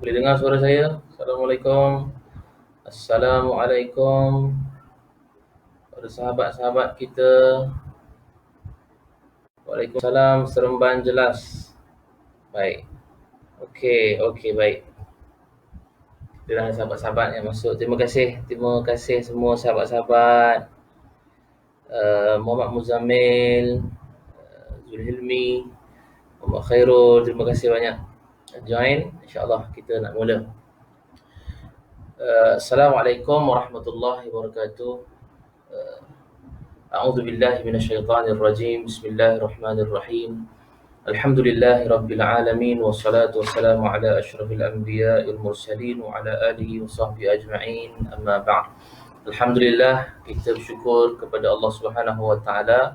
Boleh dengar suara saya? Assalamualaikum. Assalamualaikum pada sahabat-sahabat kita. Waalaikumsalam, seremban jelas. Baik. Okey, baik. Itulah sahabat-sahabat yang masuk. Terima kasih semua sahabat-sahabat. Muhammad Muzammil, Zulhilmi, Muhammad Khairul, terima kasih banyak join. InsyaAllah kita nak mula. Assalamualaikum warahmatullahi wabarakatuh. A'udzu billahi minasyaitonir rajim. Bismillahirrahmanirrahim. Alhamdulillahi rabbil alamin wassalatu wassalamu ala asyrafil anbiya'il mursalin wa ala alihi wa sahbihi ajma'in. Amma ba'd. Alhamdulillah, kita bersyukur kepada Allah Subhanahu wa taala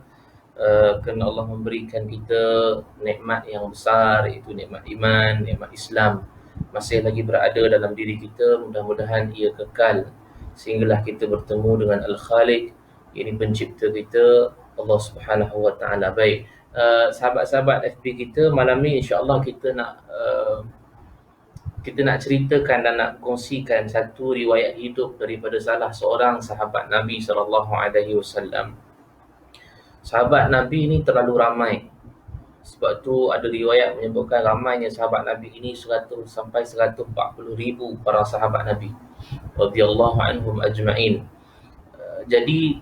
kerana Allah memberikan kita nikmat yang besar, iaitu nikmat iman, nikmat Islam masih lagi berada dalam diri kita. Mudah-mudahan ia kekal sehinggalah kita bertemu dengan Al-Khaliq, ini pencipta kita, Allah Subhanahu wa taala. Baik, sahabat-sahabat FB kita, malam ni insya-Allah kita nak ceritakan dan nak kongsikan satu riwayat hidup daripada salah seorang sahabat Nabi sallallahu alaihi wasallam. Sahabat Nabi ni terlalu ramai. Sebab tu ada riwayat menyebutkan ramainya sahabat Nabi ini 100 sampai 140,000 para sahabat Nabi radhiyallahu anhum ajma'in. Jadi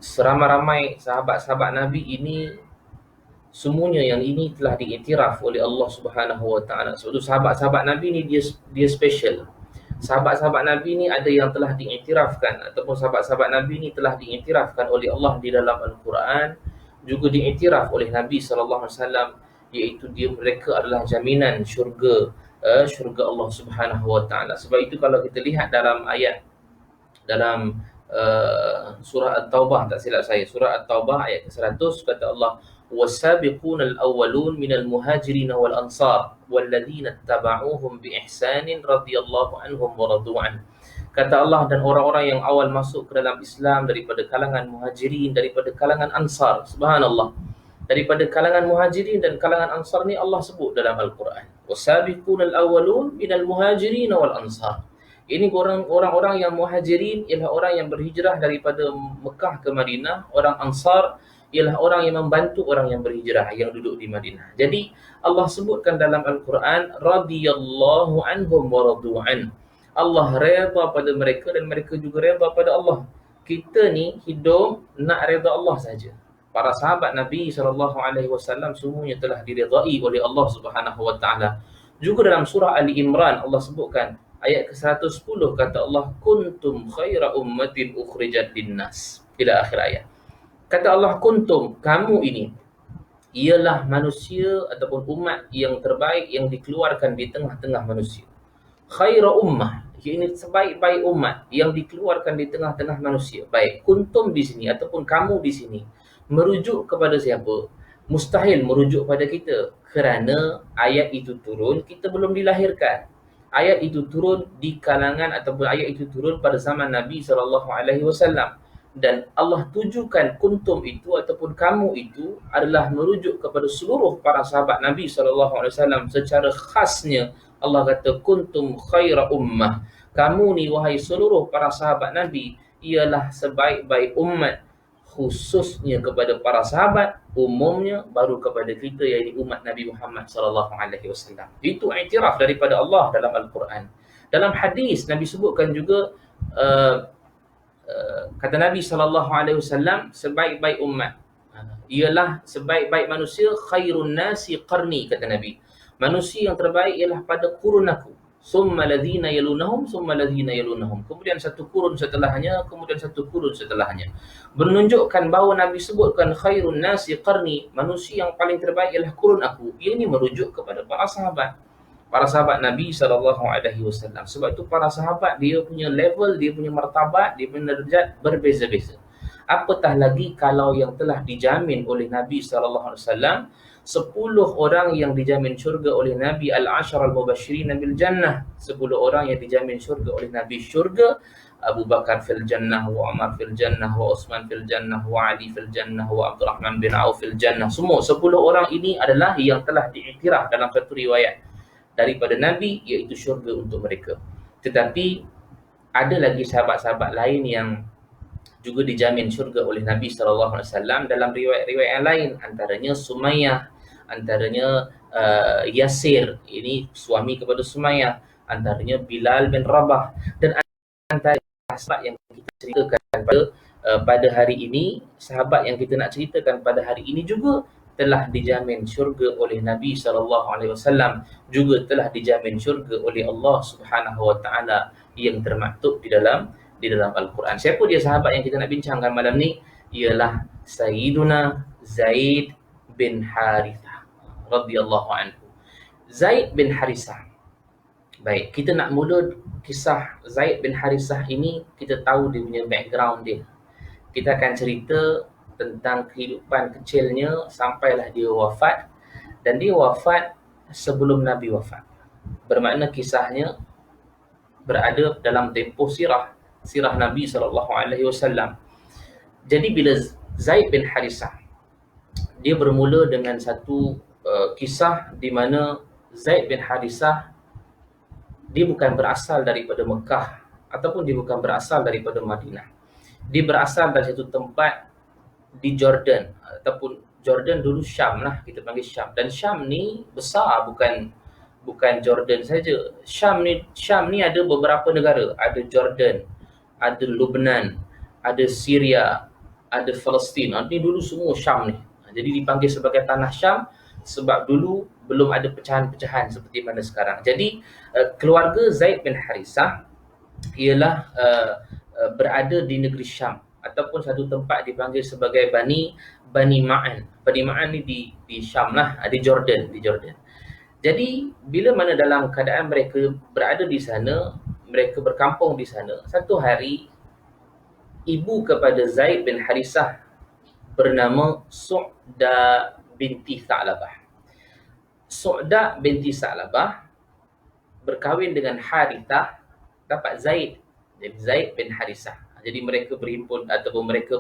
seramai-ramai sahabat-sahabat Nabi ini, semuanya yang ini telah diiktiraf oleh Allah Subhanahu wa taala. Sebab tu sahabat-sahabat Nabi ni dia special. Sahabat-sahabat Nabi ni ada yang telah diiktirafkan, ataupun sahabat-sahabat Nabi ni telah diiktirafkan oleh Allah di dalam Al-Quran, juga diiktiraf oleh Nabi sallallahu alaihi wasallam, iaitu mereka adalah jaminan syurga Allah Subhanahu wa taala. Sebab itu kalau kita lihat dalam ayat dalam surah At-Taubah, tak silap saya, surah At-Taubah ayat ke-100, kata Allah, "Was-sabiqunal awwalun minal muhajirin wal ansar walladzina ittaba'uuhum bi ihsanin radhiyallahu anhum wa radu an." Kata Allah, dan orang-orang yang awal masuk ke dalam Islam daripada kalangan muhajirin, daripada kalangan ansar. Subhanallah. Daripada kalangan muhajirin dan kalangan ansar ni Allah sebut dalam Al-Quran. "Was-sabiqunal awwalun minal muhajirin wal ansar." Ini orang-orang yang muhajirin ialah orang yang berhijrah daripada Mekah ke Madinah. Orang Ansar ialah orang yang membantu orang yang berhijrah, yang duduk di Madinah. Jadi Allah sebutkan dalam Al-Quran, radhiyallahu anhum wa radu an. Allah redha pada mereka dan mereka juga redha pada Allah. Kita ni hidup nak redha Allah saja. Para sahabat Nabi SAW semuanya telah diredai oleh Allah Subhanahu wa taala. Juga dalam surah Ali Imran Allah sebutkan ayat ke-110, kata Allah, "Kuntum khaira ummatin ukhrijat linnas." Ila akhir ayat. Kata Allah, kuntum, kamu ini ialah manusia ataupun umat yang terbaik yang dikeluarkan di tengah-tengah manusia. Khaira ummah, ini sebaik-baik umat yang dikeluarkan di tengah-tengah manusia. Baik, kuntum di sini ataupun kamu di sini merujuk kepada siapa? Mustahil merujuk pada kita, kerana ayat itu turun kita belum dilahirkan. Ayat itu turun di kalangan ataupun ayat itu turun pada zaman Nabi SAW. Dan Allah tujukan kuntum itu ataupun kamu itu adalah merujuk kepada seluruh para sahabat Nabi SAW. Secara khasnya Allah kata kuntum khaira ummah. Kamu ni wahai seluruh para sahabat Nabi ialah sebaik-baik umat, khususnya kepada para sahabat, umumnya baru kepada kita, iaitu umat Nabi Muhammad SAW. Itu iktiraf daripada Allah dalam Al-Quran. Dalam hadis Nabi sebutkan juga, kata Nabi SAW, sebaik-baik umat ialah sebaik-baik manusia, khairun nasi qarni, kata Nabi. Manusia yang terbaik ialah pada kurun aku. Summa ladhina yalunahum, summa ladhina yalunahum. Kemudian satu kurun setelahnya, kemudian satu kurun setelahnya. Menunjukkan bahawa Nabi sebutkan khairun nasi qarni, manusia yang paling terbaik ialah kurun aku. Ini merujuk kepada para sahabat. Para sahabat Nabi SAW. Sebab itu para sahabat, dia punya level, dia punya martabat, dia punya derajat berbeza-beza. Apatah lagi kalau yang telah dijamin oleh Nabi SAW, 10 orang yang dijamin syurga oleh Nabi, al-ashar al-mubashirin bil jannah, 10 orang yang dijamin syurga oleh Nabi syurga Abu Bakar fil jannah, wa Umar fil jannah, wa Utsman fil jannah, wa Ali fil jannah, wa Abdurrahman bin Auf fil jannah. Semua 10 orang ini adalah yang telah diiktiraf dalam satu riwayat daripada Nabi, iaitu syurga untuk mereka. Tetapi ada lagi sahabat-sahabat lain yang juga dijamin syurga oleh Nabi SAW dalam riwayat-riwayat yang lain, antaranya Sumayyah, antaranya Yasir, ini suami kepada Sumayyah, antaranya Bilal bin Rabah, dan antara sahabat yang kita ceritakan pada hari ini, sahabat yang kita nak ceritakan pada hari ini juga telah dijamin syurga oleh Nabi SAW, juga telah dijamin syurga oleh Allah Subhanahu Wa Taala yang termaktub di dalam Al-Quran. Siapa dia sahabat yang kita nak bincangkan malam ni? Ialah Sayyiduna Zaid bin Harithah radhiyallahu anhu. Zaid bin Harithah. Baik, kita nak mula kisah Zaid bin Harithah ini, kita tahu dia punya background dia. Kita akan cerita tentang kehidupan kecilnya sampailah dia wafat, dan dia wafat sebelum Nabi wafat. Bermakna kisahnya berada dalam tempoh sirah Nabi SAW. Jadi bila Zaid bin Harithah, dia bermula dengan satu kisah di mana Zaid bin Harithah dia bukan berasal daripada Mekah ataupun dia bukan berasal daripada Madinah. Dia berasal dari satu tempat di Jordan, ataupun Jordan dulu Syam lah, kita panggil Syam. Dan Syam ni besar, bukan Jordan saja. Syam ni ada beberapa negara, ada Jordan, ada Lebanon, ada Syria, ada Palestin. Ini dulu semua Syam ni. Jadi dipanggil sebagai tanah Syam sebab dulu belum ada pecahan-pecahan seperti mana sekarang. Jadi keluarga Zaid bin Harithah ialah berada di negeri Syam, ataupun satu tempat dipanggil sebagai Bani Ma'an. Bani Ma'an ni di Syam lah, di Jordan. Jadi bila mana dalam keadaan mereka berada di sana, mereka berkampung di sana, satu hari ibu kepada Zaid bin Harithah bernama Su'da binti Tha'labah. Su'da binti Tha'labah berkahwin dengan Harithah, dapat Zaid. Jadi Zaid bin Harithah. Jadi mereka berhimpun ataupun mereka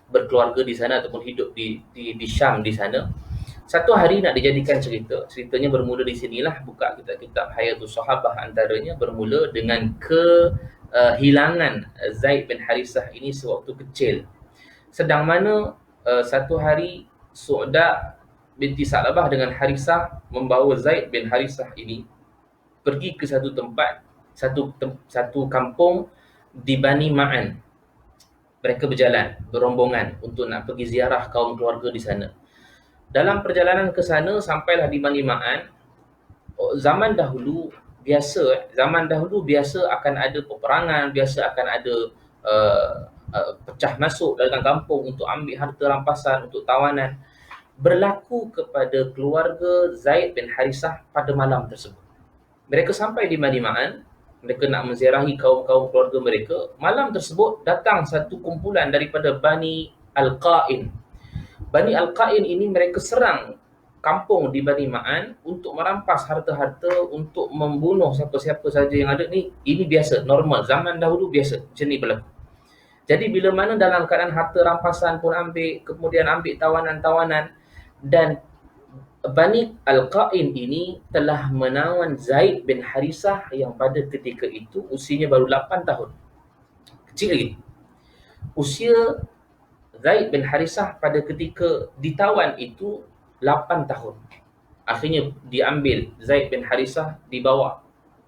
berkeluarga di sana ataupun hidup di Syam di sana. Satu hari nak dijadikan cerita. Ceritanya bermula di sinilah, buka kitab Hayatus Sahabah, antaranya bermula dengan kehilangan Zaid bin Harithah ini sewaktu kecil. Sedang mana satu hari Su'da binti Tha'labah dengan Harithah membawa Zaid bin Harithah ini pergi ke satu tempat, satu kampung di Bani Ma'an. Mereka berjalan berombongan untuk nak pergi ziarah kaum keluarga di sana. Dalam perjalanan ke sana, sampailah di Bani Ma'an. Zaman dahulu biasa akan ada peperangan, biasa akan ada pecah masuk dalam kampung untuk ambil harta rampasan, untuk tawanan. Berlaku kepada keluarga Zaid bin Harithah pada malam tersebut. Mereka sampai di Bani Ma'an, mereka nak menziarahi kaum-kaum keluarga mereka. Malam tersebut datang satu kumpulan daripada Bani Al-Qa'in. Bani Al-Qa'in ini mereka serang kampung di Bani Ma'an untuk merampas harta-harta, untuk membunuh siapa-siapa saja yang ada ni. Ini biasa, normal, zaman dahulu biasa, macam ni berlaku. Jadi bila mana dalam keadaan harta rampasan pun ambil, kemudian ambil tawanan-tawanan, dan Bani Al-Qa'in ini telah menawan Zaid bin Harithah yang pada ketika itu usianya baru 8 tahun. Kecil lagi. Usia Zaid bin Harithah pada ketika ditawan itu 8 tahun. Akhirnya diambil Zaid bin Harithah, dibawa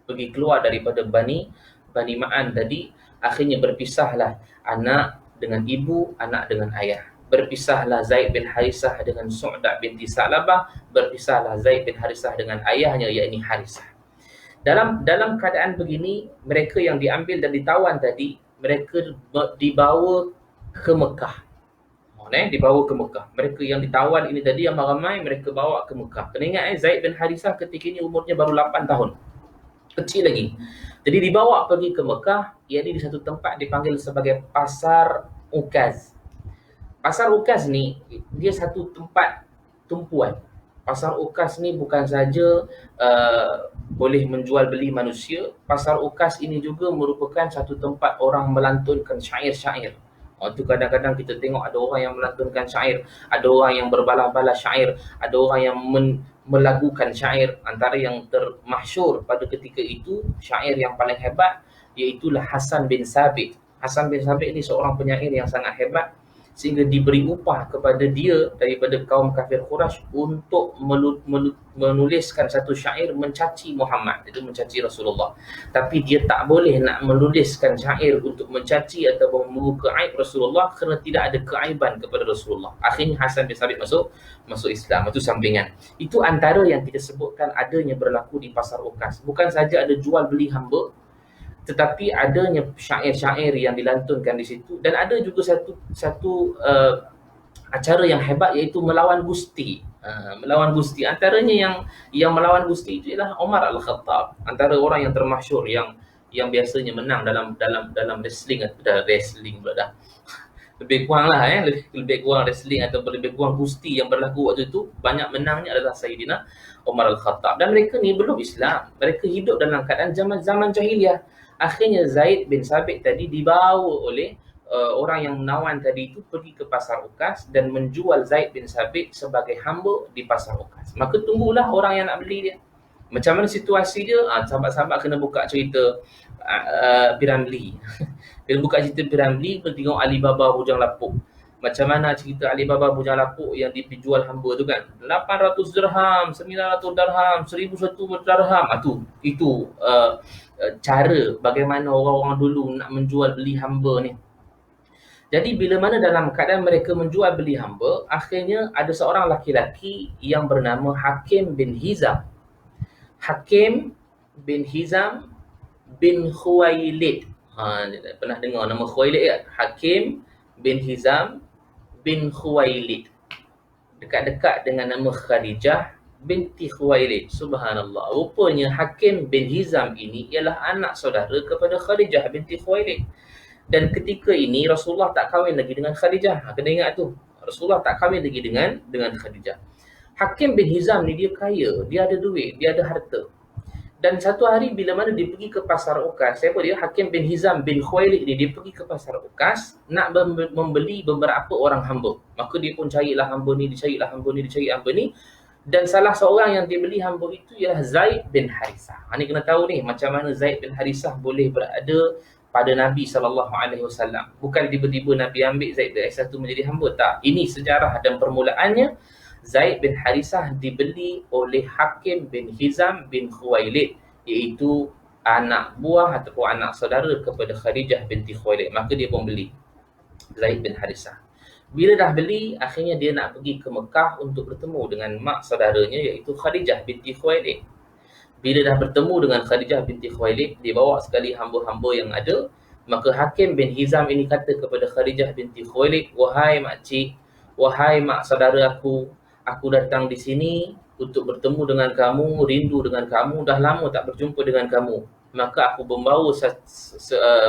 pergi keluar daripada Bani Ma'an tadi. Akhirnya berpisahlah anak dengan ibu, anak dengan ayah. Berpisahlah Zaid bin Harithah dengan Su'da binti Tha'labah, berpisahlah Zaid bin Harithah dengan ayahnya, yakni Harithah. Dalam keadaan begini, mereka yang diambil dan ditawan tadi, mereka dibawa ke Mekah. Dibawa ke Mekah. Mereka yang ditawan ini tadi, yang ramai mereka bawa ke Mekah. Kena ingat Zaid bin Harithah ketika ini umurnya baru 8 tahun. Kecil lagi. Jadi dibawa pergi ke Mekah, iaitu di satu tempat dipanggil sebagai Pasar Ukaz. Pasar Ukaz ni, dia satu tempat tumpuan. Pasar ukas ni bukan saja boleh menjual beli manusia, pasar ukas ini juga merupakan satu tempat orang melantunkan syair-syair. Tu kadang-kadang kita tengok ada orang yang melantunkan syair, ada orang yang berbalas-balas syair, ada orang yang melagukan syair. Antara yang termasyhur pada ketika itu, syair yang paling hebat, iaitulah Hasan bin Sabit. Hasan bin Sabit ni seorang penyair yang sangat hebat, sehingga diberi upah kepada dia daripada kaum kafir Quraisy untuk menuliskan satu syair mencaci Muhammad, itu mencaci Rasulullah. Tapi dia tak boleh nak menuliskan syair untuk mencaci atau membuka aib Rasulullah kerana tidak ada keaiban kepada Rasulullah. Akhirnya Hasan bin Sabit masuk Islam. Itu sampingan. Itu antara yang kita sebutkan adanya berlaku di pasar ukas. Bukan saja ada jual beli hamba, tetapi adanya syair-syair yang dilantunkan di situ, dan ada juga satu acara yang hebat, iaitu melawan gusti. Melawan gusti, antaranya yang melawan gusti itu ialah Umar Al-Khattab, antara orang yang termasyhur yang biasanya menang dalam wrestling pula dah. Lebih kurang lah lebih kurang wrestling atau lebih kurang gusti yang berlaku waktu itu, banyak menangnya adalah Sayyidina Umar Al-Khattab. Dan mereka ni belum Islam, mereka hidup dalam keadaan zaman jahiliah. Akhirnya Zaid bin Sabit tadi dibawa oleh orang yang menawan tadi itu pergi ke pasar ukas dan menjual Zaid bin Sabit sebagai hamba di pasar ukas. Maka tunggulah orang yang nak beli dia. Macam mana situasi dia? Sahabat-sahabat kena buka cerita Piramli. Bila buka cerita Piramli, kena tengok Alibaba Bujang Lapuk. Macam mana cerita Alibaba Bujang Lapuk yang dijual hamba tu kan, 800 dirham, 900 dirham, 1001 dirham. Itu cara bagaimana orang-orang dulu nak menjual beli hamba ni. Jadi bila mana dalam keadaan mereka menjual beli hamba, akhirnya ada seorang laki-laki yang bernama Hakim bin Hizam. Hakim bin Hizam bin Khuwailid. Pernah dengar nama Khuwailid tak? Hakim bin Hizam bin Khuwailid. Dekat-dekat dengan nama Khadijah binti Khuwailid. Subhanallah. Rupanya Hakim bin Hizam ini ialah anak saudara kepada Khadijah binti Khuwailid. Dan ketika ini Rasulullah tak kahwin lagi dengan Khadijah. Kena ingat tu. Rasulullah tak kahwin lagi dengan Khadijah. Hakim bin Hizam ni dia kaya, dia ada duit, dia ada harta. Dan satu hari bila mana dia pergi ke pasar ukas, siapa dia? Hakim bin Hizam bin Khuwailid ni, dia pergi ke pasar ukas nak membeli beberapa orang hamba. Maka dia pun carilah hamba ni, dia cari hamba ni. Dan salah seorang yang dia beli hamba itu ialah Zaid bin Harisah. Ni kena tahu ni macam mana Zaid bin Harisah boleh berada pada Nabi SAW. Bukan tiba-tiba Nabi ambil Zaid bin Harisah tu menjadi hamba, tak. Ini sejarah dan permulaannya. Zaid bin Harisah dibeli oleh Hakim bin Hizam bin Khuwailid, iaitu anak buah ataupun anak saudara kepada Khadijah binti Khuwailid. Maka dia pun beli Zaid bin Harisah. Bila dah beli, akhirnya dia nak pergi ke Mekah untuk bertemu dengan mak saudaranya, iaitu Khadijah binti Khuwailid. Bila dah bertemu dengan Khadijah binti Khuwailid, dia bawa sekali hamba-hamba yang ada. Maka Hakim bin Hizam ini kata kepada Khadijah binti Khuwailid, "Wahai makcik, wahai mak saudara aku datang di sini untuk bertemu dengan kamu, rindu dengan kamu, dah lama tak berjumpa dengan kamu. Maka aku membawa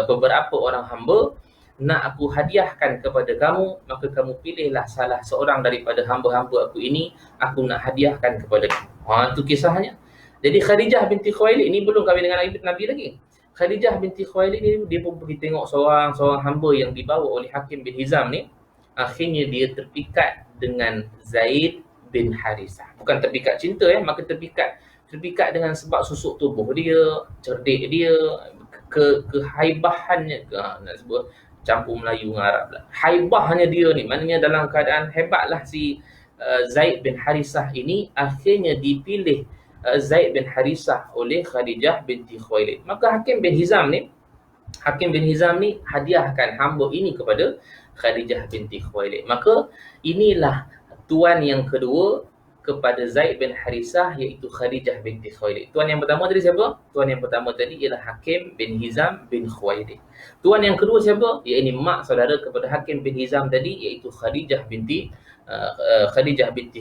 beberapa orang hamba, nak aku hadiahkan kepada kamu, maka kamu pilihlah salah seorang daripada hamba-hamba aku ini, aku nak hadiahkan kepada kamu." Itu kisahnya. Jadi Khadijah binti Khuwailid ni belum kahwin dengan Nabi lagi. Khadijah binti Khuwailid ni dia pun pergi tengok seorang hamba yang dibawa oleh Hakim bin Hizam ni. Akhirnya dia terpikat dengan Zaid bin Harisah. Bukan terpikat cinta maka terpikat dengan sebab susuk tubuh dia, cerdik dia, kehaibahannya, nak sebut campur Melayu dengan Arab lah. Haibahnya dia ni, maknanya dalam keadaan hebatlah si Zaid bin Harisah ini. Akhirnya dipilih Zaid bin Harisah oleh Khadijah binti Khuwailid. Maka Hakim bin Hizam ni hadiahkan hamba ini kepada Khadijah binti Khuwailid. Maka inilah tuan yang kedua kepada Zaid bin Harisah, iaitu Khadijah binti Khuwailid. Tuan yang pertama tadi siapa? Tuan yang pertama tadi ialah Hakim bin Hizam bin Khuwailid. Tuan yang kedua siapa? Iaitu mak saudara kepada Hakim bin Hizam tadi, iaitu Khadijah binti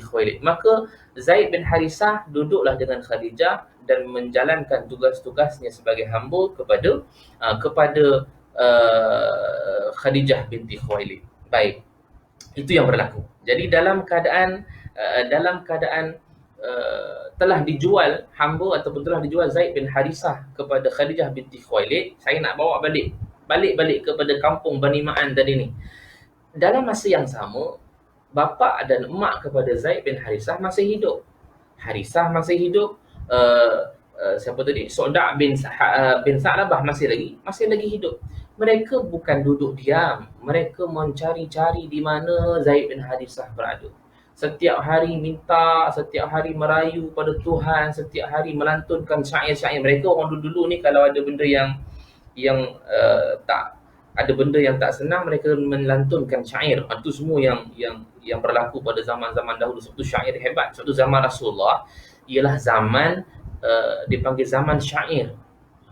Khuwailid. Maka Zaid bin Harisah duduklah dengan Khadijah dan menjalankan tugas-tugasnya sebagai hamba kepada Khadijah binti Khuwailid. Baik. Itu yang berlaku. Jadi dalam keadaan telah dijual hamba ataupun telah dijual Zaid bin Harisah kepada Khadijah binti Khuwailid, saya nak bawa balik kepada kampung Bani Ma'an tadi ni. Dalam masa yang sama, bapa dan mak kepada Zaid bin Harisah masih hidup. Harisah masih hidup, siapa tadi? Su'da' bin Sa'labah masih lagi hidup. Mereka bukan duduk diam, mereka mencari-cari di mana Zaid bin Harisah berada. Setiap hari minta, setiap hari merayu pada Tuhan, setiap hari melantunkan syair-syair. Mereka orang dulu ni kalau ada benda yang tak ada benda yang tak senang, mereka melantunkan syair. Itu semua yang berlaku pada zaman-zaman dahulu. Sebab tu syair hebat. Sebab tu zaman Rasulullah ialah zaman dipanggil zaman syair.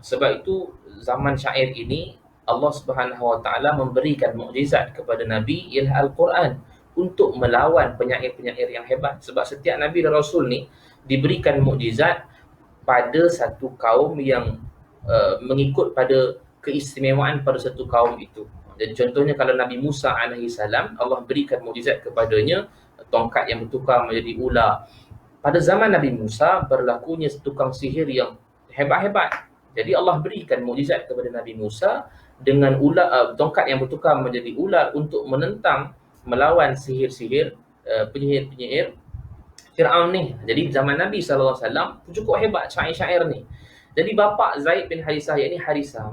Sebab itu zaman syair ini Allah Subhanahu Wa Taala memberikan mukjizat kepada Nabi ialah Al-Quran untuk melawan penyair-penyair yang hebat. Sebab setiap Nabi dan Rasul ni diberikan mukjizat pada satu kaum yang mengikut pada keistimewaan pada satu kaum itu. Jadi contohnya kalau Nabi Musa alaihi salam, Allah berikan mukjizat kepadanya tongkat yang bertukar menjadi ular. Pada zaman Nabi Musa berlakunya tukang sihir yang hebat-hebat. Jadi Allah berikan mukjizat kepada Nabi Musa dengan ular, tongkat yang bertukar menjadi ular untuk menentang, melawan sihir-sihir penyihir-penyihir Fir'aun ni. Jadi zaman Nabi SAW cukup hebat syair-syair ni. Jadi bapa Zaid bin Harisah, iaitu Harisah,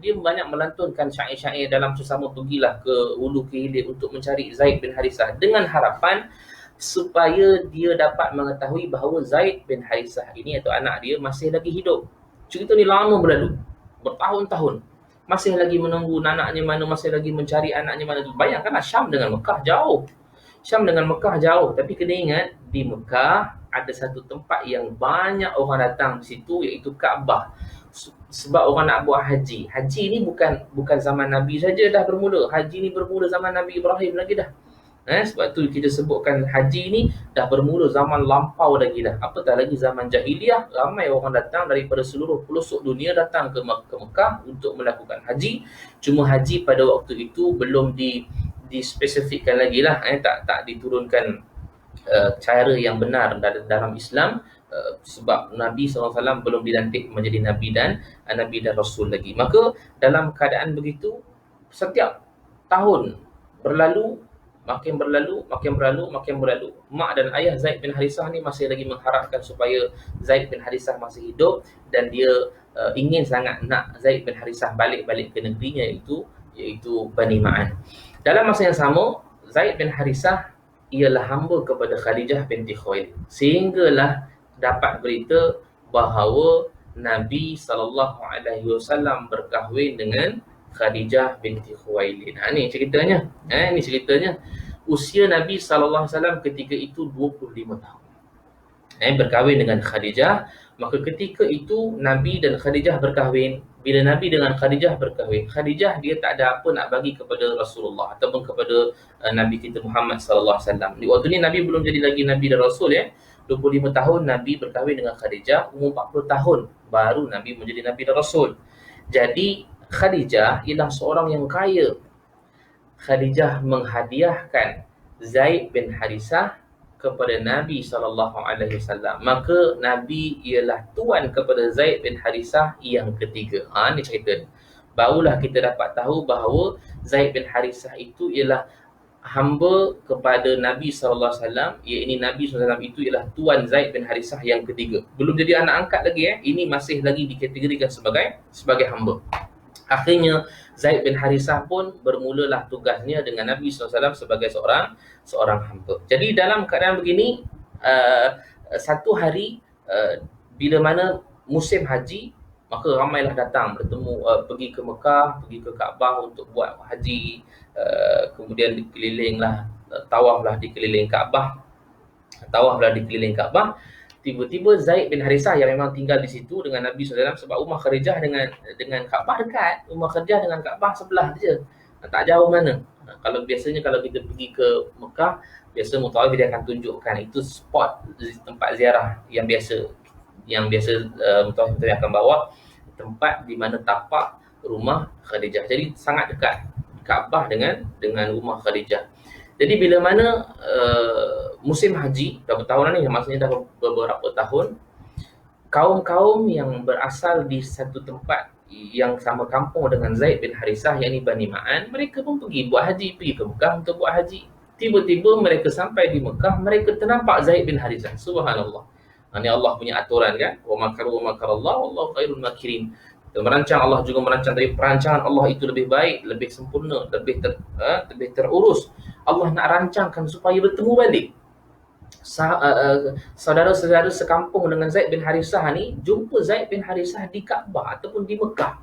dia banyak melantunkan syair-syair dalam sesama pergilah ke hulu ke hilir untuk mencari Zaid bin Harisah dengan harapan supaya dia dapat mengetahui bahawa Zaid bin Harisah ini atau anak dia masih lagi hidup. Cerita ni lama berlalu, bertahun-tahun. Masih lagi menunggu anaknya mana, masih lagi mencari anaknya mana. Bayangkanlah Syam dengan Mekah jauh. Tapi kena ingat di Mekah ada satu tempat yang banyak orang datang di situ, iaitu Kaabah. Sebab orang nak buat haji. Haji ni bukan zaman Nabi saja dah bermula. Haji ni bermula zaman Nabi Ibrahim lagi dah. Sebab tu kita sebutkan haji ni dah bermula zaman lampau lagi dah. Apatah lagi zaman jahiliah, ramai orang datang daripada seluruh pelosok dunia datang ke Mekah untuk melakukan haji. Cuma haji pada waktu itu belum dispesifikkan lagi lah, tak diturunkan cara yang benar dalam Islam, sebab Nabi SAW belum dilantik menjadi Nabi dan Rasul lagi. Maka dalam keadaan begitu, setiap tahun makin berlalu, mak dan ayah Zaid bin Harisah ni masih lagi mengharapkan supaya Zaid bin Harisah masih hidup, dan dia ingin sangat nak Zaid bin Harisah balik ke negerinya iaitu Bani Ma'an. Dalam masa yang sama, Zaid bin Harisah ialah hamba kepada Khadijah binti Khuwailid, sehinggalah dapat berita bahawa Nabi SAW berkahwin dengan Khadijah binti Khuwailid. Ini ceritanya. Usia Nabi SAW ketika itu 25 tahun. Berkahwin dengan Khadijah. Maka ketika itu Nabi dan Khadijah berkahwin. Bila Nabi dengan Khadijah berkahwin, Khadijah dia tak ada apa nak bagi kepada Rasulullah ataupun kepada Nabi kita Muhammad SAW. Di waktu ni Nabi belum jadi lagi Nabi dan Rasul 25 tahun Nabi berkahwin dengan Khadijah, umur 40 tahun baru Nabi menjadi Nabi dan Rasul. Jadi Khadijah ialah seorang yang kaya. Khadijah menghadiahkan Zaid bin Harisah kepada Nabi SAW. Maka Nabi ialah tuan kepada Zaid bin Harisah yang ketiga. Ni cerita. Barulah kita dapat tahu bahawa Zaid bin Harisah itu ialah hamba kepada Nabi SAW. Iaitu Nabi SAW itu ialah tuan Zaid bin Harisah yang ketiga. Belum jadi anak angkat lagi. Ini masih lagi dikategorikan sebagai hamba. Akhirnya Zaid bin Harisah pun bermulalah tugasnya dengan Nabi SAW sebagai seorang hamba. Jadi dalam keadaan begini, satu hari bila mana musim haji, maka ramailah datang bertemu, pergi ke Mekah, pergi ke Kaabah untuk buat haji. Kemudian dikelilinglah, tawaflah di keliling Kaabah. Tiba-tiba Zaid bin Harisah yang memang tinggal di situ dengan Nabi SAW, sebab rumah Khadijah dengan Kaabah dekat. Rumah Khadijah dengan Kaabah sebelah je, tak jauh mana. Kalau kita pergi ke Mekah, biasa mutawif dia akan tunjukkan itu spot tempat ziarah yang biasa mutawif akan bawa, tempat di mana tapak rumah Khadijah. Jadi sangat dekat Kaabah dengan rumah Khadijah. Jadi bila mana musim haji, berapa tahun ni, maksudnya dah beberapa tahun, kaum-kaum yang berasal di satu tempat yang sama kampung dengan Zaid bin Harisah, yakni Bani Ma'an, mereka pun pergi buat haji, pergi ke Mekah untuk buat haji. Tiba-tiba mereka sampai di Mekah, mereka ternampak Zaid bin Harisah. Subhanallah. Ini Allah punya aturan kan. Wa makaru wa makarallah wallahu khairul makirin. Merancang, Allah juga merancang, tapi perancangan Allah itu lebih baik, lebih sempurna, lebih terurus. Allah nak rancangkan supaya bertemu balik saudara-saudara sekampung dengan Zaid bin Harisah ni, jumpa Zaid bin Harisah di Kaabah ataupun di Mekah.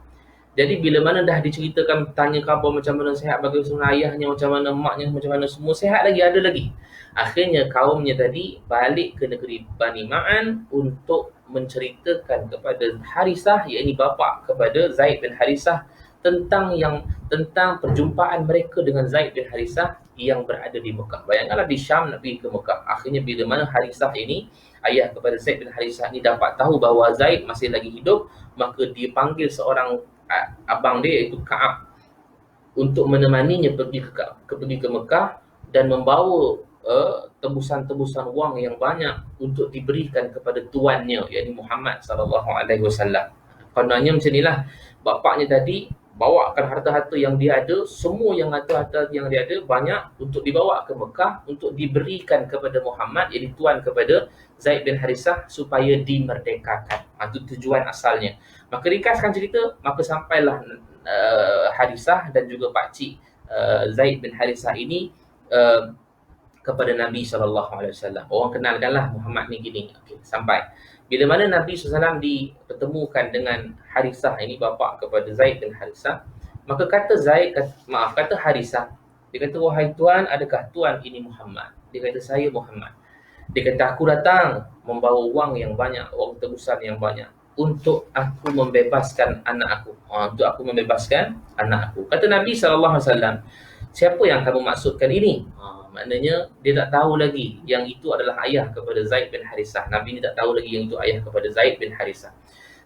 Jadi bila mana dah diceritakan, tanya khabar macam mana, sihat bagaimana ayahnya, macam mana maknya, macam mana, semua sihat lagi, ada lagi. Akhirnya kaumnya tadi balik ke negeri Bani Ma'an untuk menceritakan kepada Harisah, yakni bapa kepada Zaid bin Harisah, tentang perjumpaan mereka dengan Zaid bin Harisah yang berada di Mekah. Bayangkanlah di Syam nak pergi ke Mekah. Akhirnya bila mana Harisah ini, ayah kepada Zaid bin Harisah ini, dapat tahu bahawa Zaid masih lagi hidup, maka dia panggil seorang abang dia, iaitu Ka'ab, untuk menemaninya pergi ke Mekah dan membawa tebusan-tebusan wang yang banyak untuk diberikan kepada tuannya, yakni Muhammad sallallahu alaihi wasallam. Kononnya macam inilah, bapaknya tadi bawakan harta-harta yang dia ada, semua yang harta-harta yang dia ada banyak, untuk dibawa ke Mekah untuk diberikan kepada Muhammad, iaitu tuan kepada Zaid bin Harisah, supaya dimerdekakan. Itu tujuan asalnya. Maka ringkaskan cerita, maka sampailah Harisah dan juga pakcik Zaid bin Harisah ini kepada Nabi SAW. Orang kenalkanlah Muhammad ni gini. Okay, sampai. Bila mana Nabi SAW dipertemukan dengan Harisah ini, bapa kepada Zaid bin Harisah, maka kata Harisah, dia kata, wahai tuan, adakah tuan ini Muhammad? Dia kata, saya Muhammad. Dia kata, aku datang membawa wang yang banyak, wang tebusan yang banyak, untuk aku membebaskan anak aku. Untuk aku membebaskan anak aku. Kata Nabi SAW, siapa yang kamu maksudkan ini? Maknanya dia tak tahu lagi yang itu adalah ayah kepada Zaid bin Harisah. Nabi ni tak tahu lagi yang itu ayah kepada Zaid bin Harisah.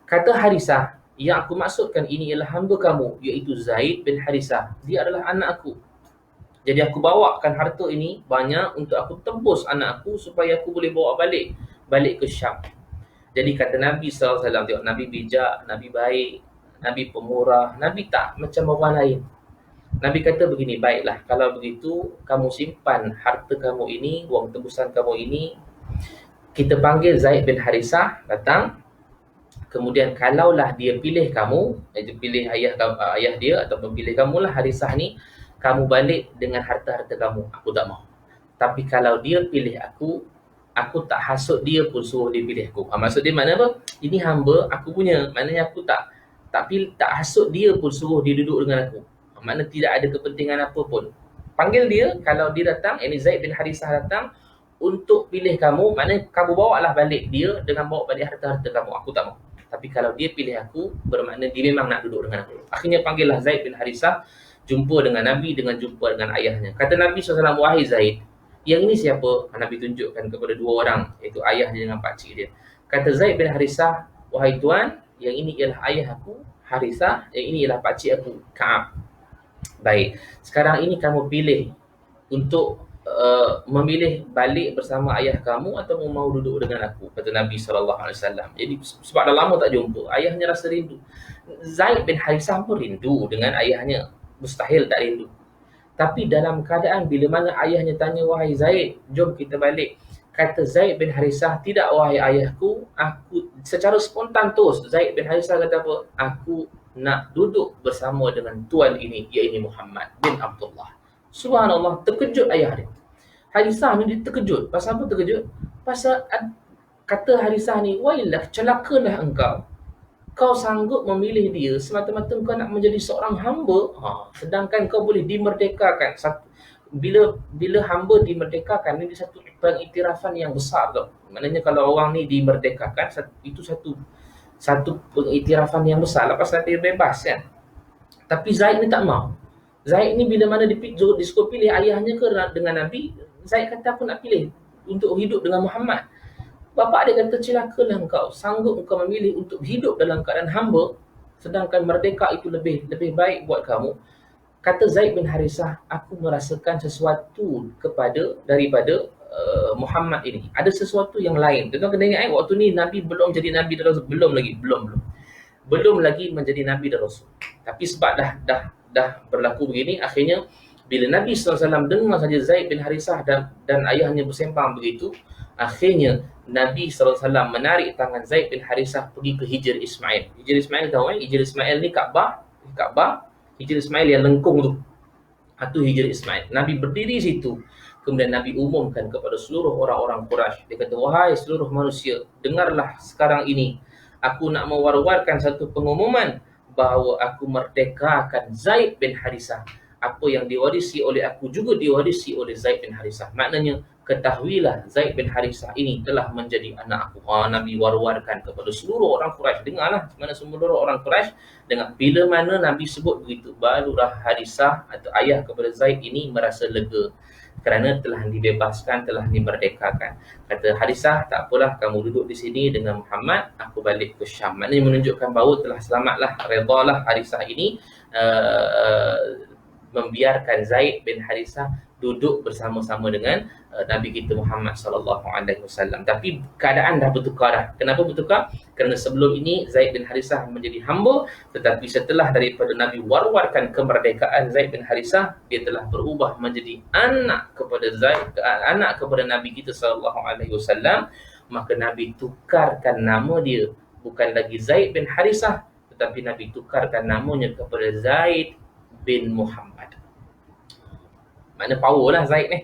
Kata Harisah, yang aku maksudkan ini ialah hamba kamu, iaitu Zaid bin Harisah. Dia adalah anak aku. Jadi aku bawakan harta ini banyak untuk aku tebus anak aku, supaya aku boleh bawa balik ke Syam. Jadi kata Nabi SAW, tengok Nabi bijak, Nabi baik, Nabi pemurah, Nabi tak macam orang lain. Nabi kata begini, baiklah, kalau begitu kamu simpan harta kamu ini, wang tebusan kamu ini, kita panggil Zaid bin Harisah datang, kemudian kalaulah dia pilih kamu, iaitu pilih ayah dia, ataupun pilih kamulah Harisah ni, kamu balik dengan harta-harta kamu, aku tak mau. Tapi kalau dia pilih aku tak hasut dia pun suruh dia pilih aku. Maksud dia makna apa? Ini hamba aku punya, maknanya aku tak hasut dia pun suruh dia duduk dengan aku. Makna tidak ada kepentingan apa pun. Panggil dia, kalau dia datang, ini Zaid bin Harisah datang untuk pilih kamu, maknanya kamu bawalah balik dia dengan bawa balik harta-harta kamu, aku tak mau. Tapi kalau dia pilih aku, bermakna dia memang nak duduk dengan aku. Akhirnya panggillah Zaid bin Harisah, jumpa dengan Nabi, jumpa dengan ayahnya. Kata Nabi SAW, wahai Zaid, yang ini siapa? Nabi tunjukkan kepada dua orang, iaitu ayahnya dengan pakcik dia. Kata Zaid bin Harisah, wahai tuan, yang ini ialah ayah aku, Harisah, yang ini ialah pakcik aku, Ka'ab. Baik, sekarang ini kamu pilih untuk memilih balik bersama ayah kamu atau mau duduk dengan aku, kata Nabi SAW. Jadi sebab dah lama tak jumpa, ayahnya rasa rindu. Zaid bin Harisah pun rindu dengan ayahnya, mustahil tak rindu. Tapi dalam keadaan bila mana ayahnya tanya, wahai Zaid, jom kita balik, kata Zaid bin Harisah, tidak wahai ayahku, aku secara spontan terus Zaid bin Harisah kata apa? Aku nak duduk bersama dengan tuan ini, iaitu Muhammad bin Abdullah. Subhanallah, terkejut ayah dia. Harisah ni dia terkejut. Pasal apa terkejut? Pasal kata Harisah ni, wailah, celakalah engkau. Kau sanggup memilih dia semata-mata kau nak menjadi seorang hamba, sedangkan kau boleh dimerdekakan. Bila hamba dimerdekakan, ini satu pengiktirafan yang besar tau. Maknanya kalau orang ni dimerdekakan, itu satu pengiktirafan yang besar, lepas dia bebas kan. Tapi Zaid ni tak mau. Zaid ni bila mana disuruh pilih ayahnya ke dengan Nabi, Zaid kata aku nak pilih untuk hidup dengan Muhammad. Bapa dia kata, celakalah engkau, sanggup engkau memilih untuk hidup dalam keadaan hamba, sedangkan merdeka itu lebih baik buat kamu. Kata Zaid bin Harisah, aku merasakan sesuatu daripada Muhammad ini ada sesuatu yang lain. Tuan kena ingat waktu ni Nabi belum jadi Nabi dan Rasul, belum lagi menjadi Nabi dan Rasul. Tapi sebab dah berlaku begini, akhirnya bila Nabi SAW dengar saja Zaid bin Harisah dan ayahnya bersembang begitu, akhirnya Nabi SAW menarik tangan Zaid bin Harisah pergi ke Hijr Ismail. Hijr Ismail tahu Hijr Ismail ni Kaabah, Hijr Ismail yang lengkung tu. Itu Hijr Ismail. Nabi berdiri situ. Kemudian Nabi umumkan kepada seluruh orang-orang Quraisy. Dia kata, wahai seluruh manusia, dengarlah sekarang ini. Aku nak mewar-warkan satu pengumuman bahawa aku merdekakan Zaid bin Harisah. Apa yang diwarisi oleh aku juga diwarisi oleh Zaid bin Harisah. Maknanya, ketahuilah Zaid bin Harisah ini telah menjadi anak aku. Nabi war-warkan kepada seluruh orang Quraisy. Dengarlah mana seluruh orang Quraisy dengar. Bila mana Nabi sebut begitu, barulah Harisah atau ayah kepada Zaid ini merasa lega. Kerana telah dibebaskan, telah dimerdekakan. Kata Harisah, tak apalah, kamu duduk di sini dengan Muhammad, aku balik ke Syam. Maknanya menunjukkan bahawa telah selamatlah, redalah Harisah ini membiarkan Zaid bin Harisah duduk bersama-sama dengan Nabi kita Muhammad SAW. Tapi keadaan dah bertukar dah. Kenapa bertukar? Kerana sebelum ini Zaid bin Harisah menjadi hamba, tetapi setelah daripada Nabi war-warkan kemerdekaan Zaid bin Harisah, dia telah berubah menjadi anak kepada Nabi kita SAW. Maka Nabi tukarkan nama dia, bukan lagi Zaid bin Harisah, tetapi Nabi tukarkan namanya kepada Zaid bin Muhammad. Mana power lah Zaid ni.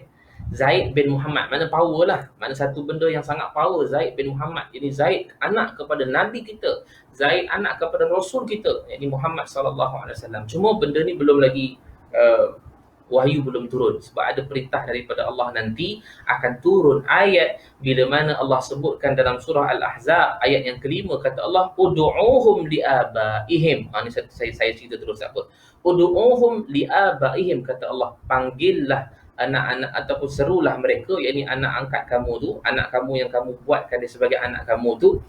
Zaid bin Muhammad, mana power lah. Mana satu benda yang sangat power, Zaid bin Muhammad. Jadi Zaid anak kepada Nabi kita. Zaid anak kepada Rasul kita, iaitu Muhammad SAW. Cuma benda ni belum lagi, wahyu belum turun. Sebab ada perintah daripada Allah nanti akan turun ayat bila mana Allah sebutkan dalam surah Al-Ahzab ayat yang kelima, kata Allah, ud'uuhum li'abaihim. Ni saya cerita terus apa. Ud'uuhum li'abaihim, kata Allah, panggillah anak-anak ataupun serulah mereka, yakni anak angkat kamu tu, anak kamu yang kamu buatkan dia sebagai anak kamu tu,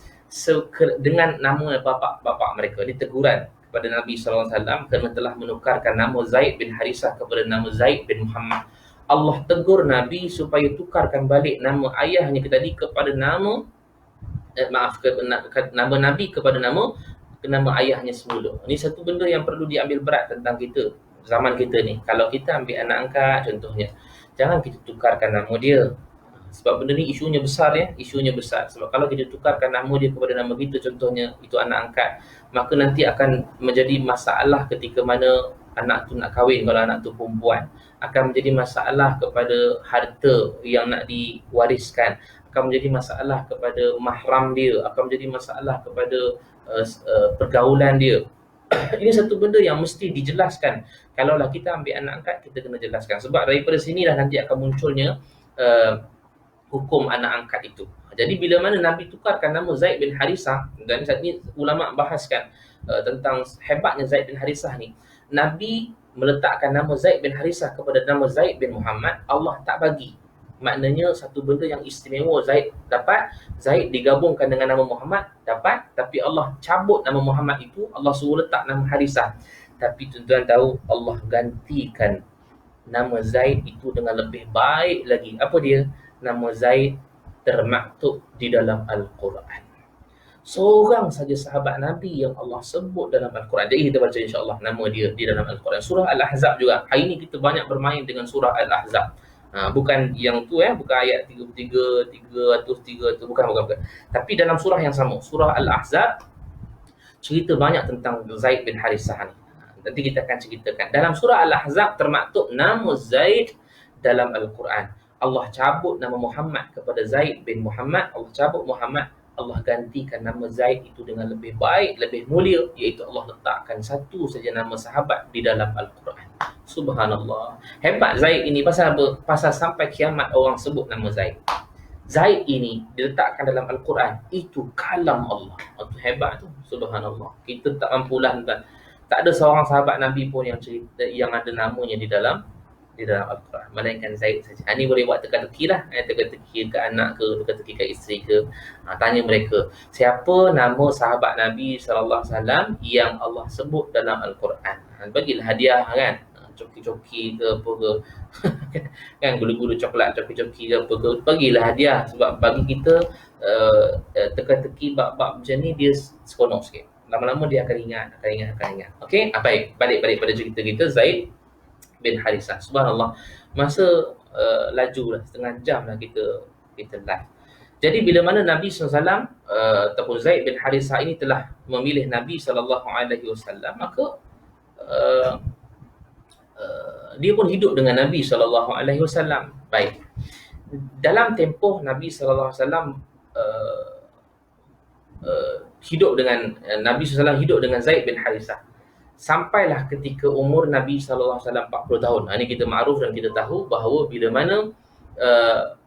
dengan nama bapa mereka. Ini teguran kepada Nabi SAW kerana telah menukarkan nama Zaid bin Harisah kepada nama Zaid bin Muhammad. Allah tegur Nabi supaya tukarkan balik nama ayahnya tadi kepada nama nama Nabi kepada nama ayahnya semula. Ini satu benda yang perlu diambil berat tentang kita zaman kita ni. Kalau kita ambil anak angkat contohnya, jangan kita tukarkan nama dia. Sebab benda ni isunya besar ya, isunya besar. Sebab kalau kita tukarkan nama dia kepada nama kita, contohnya itu anak angkat, maka nanti akan menjadi masalah ketika mana anak tu nak kahwin. Kalau anak tu perempuan, akan menjadi masalah kepada harta yang nak diwariskan, akan menjadi masalah kepada mahram dia, akan menjadi masalah kepada pergaulan dia. Ini satu benda yang mesti dijelaskan. Kalaulah kita ambil anak angkat, kita kena jelaskan. Sebab daripada sinilah nanti akan munculnya hukum anak angkat itu. Jadi bila mana Nabi tukarkan nama Zaid bin Harisah, dan saat ini ulama bahaskan tentang hebatnya Zaid bin Harisah ni. Nabi meletakkan nama Zaid bin Harisah kepada nama Zaid bin Muhammad, Allah tak bagi. Maknanya satu benda yang istimewa Zaid dapat, Zaid digabungkan dengan nama Muhammad dapat, tapi Allah cabut nama Muhammad itu, Allah suruh letak nama Harisah. Tapi tuan-tuan tahu, Allah gantikan nama Zaid itu dengan lebih baik lagi. Apa dia? Nama Zaid termaktub di dalam Al-Quran. Seorang saja sahabat Nabi yang Allah sebut dalam Al-Quran. Jadi kita baca insya-Allah nama dia di dalam Al-Quran. Surah Al-Ahzab juga. Hari ini kita banyak bermain dengan surah Al-Ahzab. Bukan yang tu bukan ayat 33, 303 tu, bukan. Tapi dalam surah yang sama, surah Al-Ahzab, cerita banyak tentang Zaid bin Harisah ni. Nanti kita akan ceritakan. Dalam surah Al-Ahzab termaktub nama Zaid dalam Al-Quran. Allah cabut nama Muhammad kepada Zaid bin Muhammad, Allah cabut Muhammad, Allah gantikan nama Zaid itu dengan lebih baik, lebih mulia, iaitu Allah letakkan satu saja nama sahabat di dalam Al-Quran. Subhanallah. Hebat Zaid ini. Pasal apa? Pasal sampai kiamat orang sebut nama Zaid. Zaid ini diletakkan dalam Al-Quran. Itu kalam Allah. Itu hebat tu. Subhanallah. Kita tak mampulah tuan. Tak ada seorang sahabat Nabi pun yang cerita yang ada namanya di dalam Al-Quran, melainkan Zaid saja. Ini boleh buat teka-teki lah. Teka-teki ke anak ke, teka-teki ke isteri ke. Tanya mereka, siapa nama sahabat Nabi SAW yang Allah sebut dalam Al-Quran? Bagilah hadiah kan. coki-coki ke apa ke kan gulu-gulu coklat, coki-coki ke apa ke, bagilah hadiah. Sebab bagi kita teka-teki bab-bab macam ni dia seronok sikit. Lama-lama dia akan ingat. Okey, baik, balik pada cerita kita Zaid bin Harithah. Subhanallah, masa laju lah, setengah jam lah kita live. Jadi bila mana Nabi SAW ataupun Zaid bin Harithah ini telah memilih Nabi SAW, maka dia pun hidup dengan Nabi SAW. Baik. Dalam tempoh Nabi SAW hidup dengan Nabi SAW hidup dengan Zaid bin Harithah, sampailah ketika umur Nabi SAW 40 tahun. Ini kita makruf dan kita tahu bahawa bila mana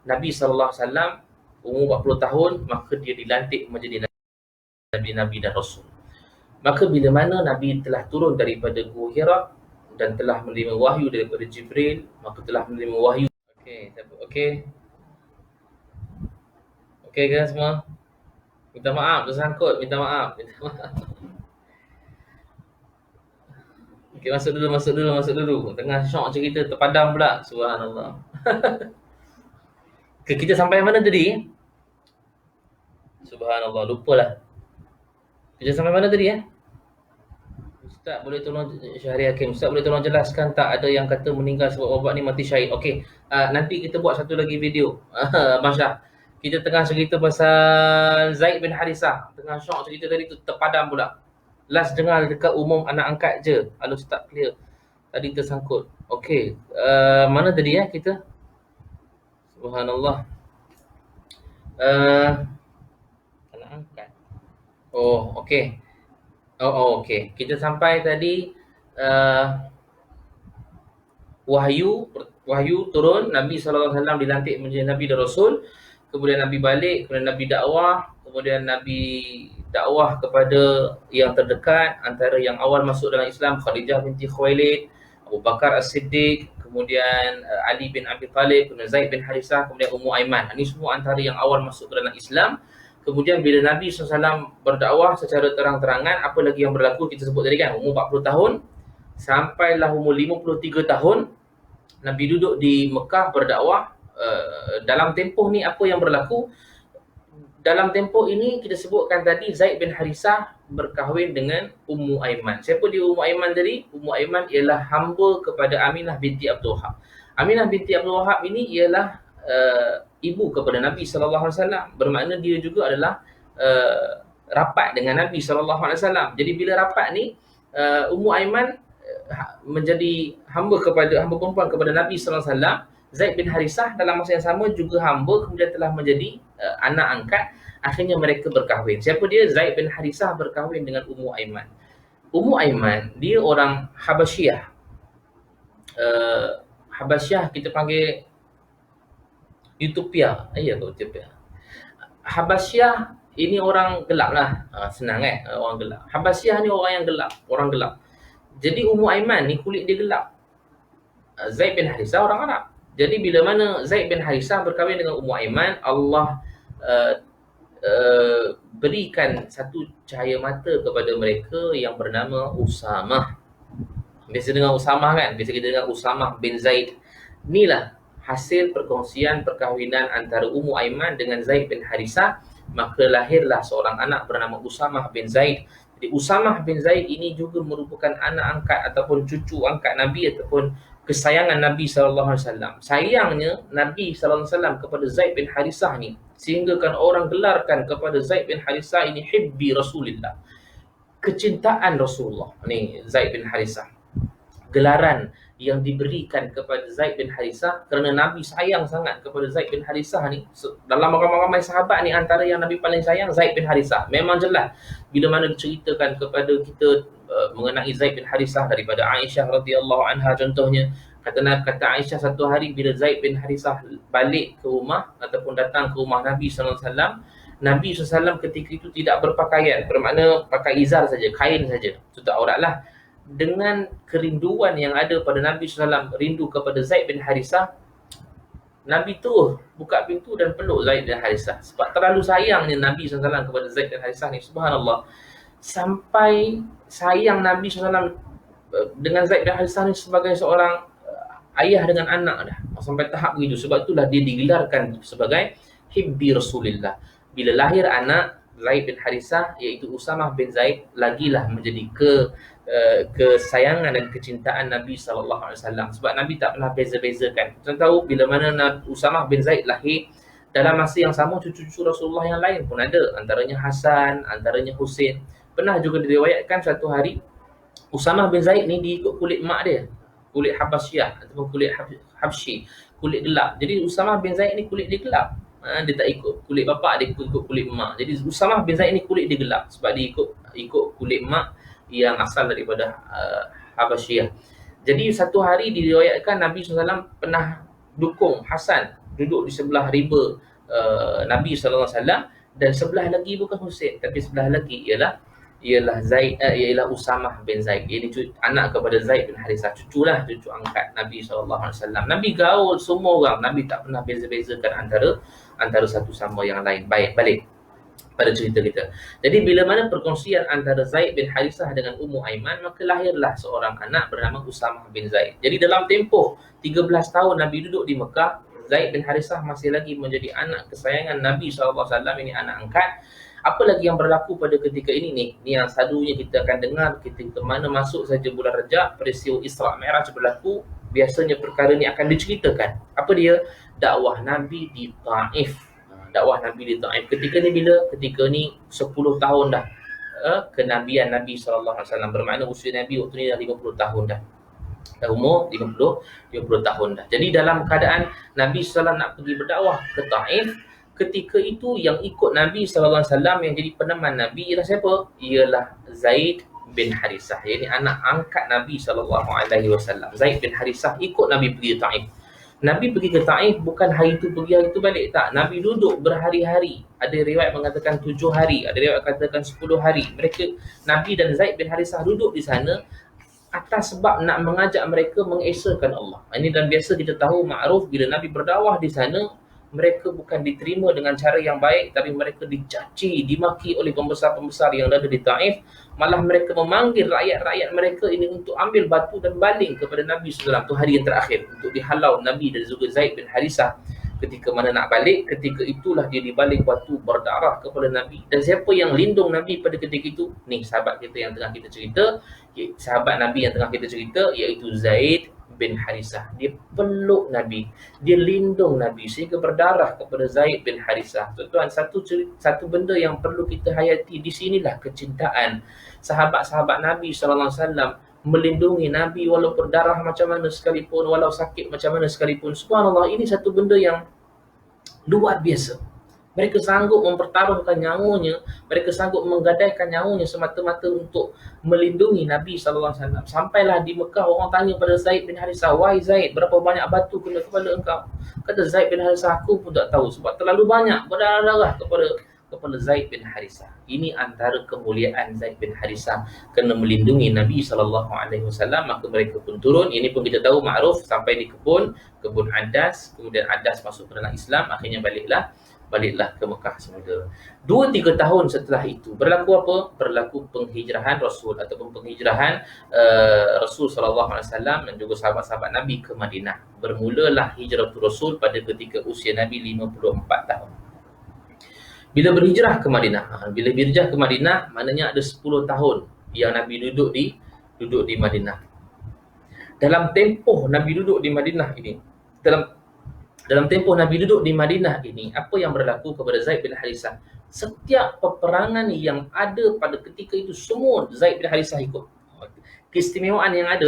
Nabi SAW umur 40 tahun, maka dia dilantik menjadi Nabi dan Rasul. Maka bila mana Nabi telah turun daripada Gua Hira dan telah menerima wahyu daripada Jibril, maka telah menerima wahyu. Okey kan semua? Minta maaf, tersangkut, minta maaf. Okey, masuk dulu. Tengah syok cerita terpadam pula. Subhanallah. Kita sampai mana tadi? Subhanallah, lupalah. Kita sampai mana tadi Ustaz boleh tolong, Syahri Hakim, Ustaz boleh tolong jelaskan tak ada yang kata meninggal sebab obat ni mati syahid. Okey, nanti kita buat satu lagi video. Masya, kita tengah cerita pasal Zaid bin Harithah. Tengah syok cerita tadi tu terpadam pula. Last dengar dekat umum anak angkat je. Kalau start clear. Tadi tersangkut. Okey, mana tadi kita? Subhanallah. Anak angkat. Oh, okey. Okey. Kita sampai tadi wahyu turun, Nabi SAW dilantik menjadi Nabi dan Rasul. Kemudian Nabi balik, kemudian Nabi dakwah, kemudian Nabi dakwah kepada yang terdekat. Antara yang awal masuk dalam Islam, Khadijah binti Khuwailid, Abu Bakar As-Siddiq, kemudian Ali bin Abi Talib, kemudian Zaid bin Harithah, kemudian Ummu Aiman. Ini semua antara yang awal masuk ke dalam Islam. Kemudian bila Nabi SAW berdakwah secara terang-terangan, apa lagi yang berlaku? Kita sebut tadi kan, umur 40 tahun, sampailah umur 53 tahun, Nabi duduk di Mekah berdakwah. Dalam tempoh ni apa yang berlaku? Dalam tempoh ini kita sebutkan tadi Zaid bin Harithah berkahwin dengan Ummu Aiman. Siapa dia Ummu Aiman tadi? Ummu Aiman ialah hamba kepada Aminah binti Abdul Wahab. Aminah binti Abdul Wahab ini ialah ibu kepada Nabi SAW. Bermakna dia juga adalah rapat dengan Nabi SAW. Jadi bila rapat ni, Ummu Aiman menjadi hamba perempuan kepada Nabi SAW. Zaid bin Harithah dalam masa yang sama juga hamba, kemudian telah menjadi anak angkat. Akhirnya mereka berkahwin. Siapa dia? Zaid bin Harithah berkahwin dengan Ummu Aiman. Ummu Aiman dia orang Habasyah. Habasyah kita panggil Ethiopia. Ethiopia. Habasyah ini orang gelap lah. Senang orang gelap. Habasyah ni orang yang gelap, orang gelap. Jadi Ummu Aiman ni kulit dia gelap. Zaid bin Harithah orang Arab. Jadi bila mana Zaid bin Harithah berkahwin dengan Ummu Aiman, Allah berikan satu cahaya mata kepada mereka yang bernama Usamah. Biasa dengar Usamah kan? Biasa kita dengar Usamah bin Zaid. Inilah hasil perkongsian perkahwinan antara Ummu Aiman dengan Zaid bin Harithah. Maka lahirlah seorang anak bernama Usamah bin Zaid. Jadi Usamah bin Zaid ini juga merupakan anak angkat ataupun cucu angkat Nabi ataupun kesayangan Nabi SAW. Sayangnya Nabi SAW kepada Zaid bin Harithah ni, sehingga kan orang gelarkan kepada Zaid bin Harithah ini hibbi Rasulillah, kecintaan Rasulullah. Ni Zaid bin Harithah, gelaran yang diberikan kepada Zaid bin Harithah kerana Nabi sayang sangat kepada Zaid bin Harithah ni. Dalam ramai-ramai sahabat ni, antara yang Nabi paling sayang Zaid bin Harithah. Memang jelas bila mana diceritakan kepada kita mengenai Zaid bin Harithah daripada Aisyah radhiyallahu anha contohnya. Kata Aisyah, satu hari bila Zaid bin Harithah balik ke rumah ataupun datang ke rumah Nabi SAW, Nabi SAW ketika itu tidak berpakaian, bermakna pakai izar saja, kain saja, tutup aurat lah. Dengan kerinduan yang ada pada Nabi SAW, rindu kepada Zaid bin Harithah, Nabi tu buka pintu dan peluk Zaid bin Harithah. Sebab terlalu sayangnya Nabi SAW kepada Zaid bin Harithah ni. Subhanallah. Sampai sayang Nabi SAW dengan Zaid bin Harisah ni sebagai seorang ayah dengan anak dah. Sampai tahap begitu. Sebab itulah dia digelarkan sebagai hibbi Rasulillah. Bila lahir anak Zaid bin Harisah iaitu Usamah bin Zaid, lagilah menjadi kesayangan dan kecintaan Nabi SAW. Sebab Nabi tak pernah beza-bezakan. Kita tahu bila mana Usamah bin Zaid lahir, dalam masa yang sama cucu-cucu Rasulullah yang lain pun ada. Antaranya Hasan, antaranya Husain. Pernah juga diriwayatkan satu hari Usamah bin Zaid ni diikut kulit mak dia, kulit Habasyah ataupun kulit Habsyi, kulit gelap. Jadi Usamah bin Zaid ni kulit dia gelap. Dia tak ikut kulit bapa, dia ikut kulit mak. Jadi Usamah bin Zaid ni kulit dia gelap sebab dia ikut kulit mak yang asal daripada Habasyah. Jadi satu hari diriwayatkan Nabi SAW pernah dukung Hasan duduk di sebelah riba Nabi SAW, dan sebelah lagi bukan Husain, tapi sebelah lagi ialah Usamah bin Zaid. Ini anak kepada Zaid bin Harisah, cucu angkat Nabi SAW. Nabi gaul semua orang, Nabi tak pernah beza-bezakan antara satu sama yang lain. Baik, balik pada cerita kita. Jadi bila mana perkongsian antara Zaid bin Harisah dengan Ummu Aiman, maka lahirlah seorang anak bernama Usamah bin Zaid. Jadi dalam tempoh 13 tahun Nabi duduk di Mekah, Zaid bin Harisah masih lagi menjadi anak kesayangan Nabi SAW. Ini anak angkat. Apa lagi yang berlaku pada ketika ini ni? Ni yang selalunya kita akan dengar ketika mana masuk saja bulan Rajab, peristiwa Isra' Mi'raj berlaku, biasanya perkara ni akan diceritakan. Apa dia? Dakwah Nabi di Taif. Dakwah Nabi di Taif. Ketika ni 10 tahun dah kenabian Nabi SAW. Bermakna usia Nabi waktu ni dah 50 tahun dah. Dah umur 50 tahun dah. Jadi dalam keadaan Nabi SAW nak pergi berdakwah ke Taif, ketika itu yang ikut Nabi SAW yang jadi peneman Nabi ialah siapa? Ialah Zaid bin Harisah. Ini anak angkat Nabi SAW. Zaid bin Harisah ikut Nabi pergi ke Taif. Nabi pergi ke Taif bukan hari itu pergi, hari itu balik. Tak. Nabi duduk berhari-hari. Ada riwayat mengatakan 7 hari. Ada riwayat mengatakan 10 hari. Nabi dan Zaid bin Harisah duduk di sana atas sebab nak mengajak mereka mengesakan Allah. Ini dan biasa kita tahu makruf bila Nabi berdakwah di sana, mereka bukan diterima dengan cara yang baik, tapi mereka dicaci, dimaki oleh pembesar-pembesar yang ada di Taif. Malah mereka memanggil rakyat-rakyat mereka ini untuk ambil batu dan baling kepada Nabi SAW. Itu hari yang terakhir untuk dihalau Nabi dan juga Zaid bin Harisah. Ketika mana nak balik, ketika itulah dia dibaling batu berdarah kepada Nabi. Dan siapa yang lindung Nabi pada ketika itu? Ni sahabat kita yang tengah kita cerita, sahabat Nabi yang tengah kita cerita, iaitu Zaid bin Harisah. Dia peluk Nabi, dia lindung Nabi sehingga berdarah kepada Zaid bin Harisah. Tuan-tuan, satu benda yang perlu kita hayati di sinilah kecintaan sahabat-sahabat Nabi SAW melindungi Nabi walau berdarah macam mana sekalipun, walau sakit macam mana sekalipun. Subhanallah, ini satu benda yang luar biasa. Mereka sanggup mempertaruhkan nyawanya, mereka sanggup menggadaikan nyawanya semata-mata untuk melindungi Nabi SAW. Sampailah di Mekah, orang tanya pada Zaid bin Harisah, "Wahai Zaid, berapa banyak batu kena kepala engkau?" Kata Zaid bin Harisah, "Aku pun tak tahu sebab terlalu banyak berdarah-darah kepada Zaid bin Harisah." Ini antara kemuliaan Zaid bin Harisah kerana melindungi Nabi SAW. Maka mereka pun turun. Ini pun kita tahu makruf sampai di kebun Adas. Kemudian Adas masuk ke dalam Islam. Akhirnya baliklah ke Mekah semula. 2-3 tahun setelah itu berlaku apa? Berlaku penghijrahan Rasul ataupun penghijrahan Rasul SAW dan juga sahabat-sahabat Nabi ke Madinah. Bermulalah hijrah Rasul pada ketika usia Nabi 54 tahun. Bila berhijrah ke Madinah, maknanya ada 10 tahun yang Nabi duduk di Madinah. Dalam tempoh Nabi duduk di Madinah ini, apa yang berlaku kepada Zaid bin Harisah? Setiap peperangan yang ada pada ketika itu, semua Zaid bin Harisah ikut. Keistimewaan yang ada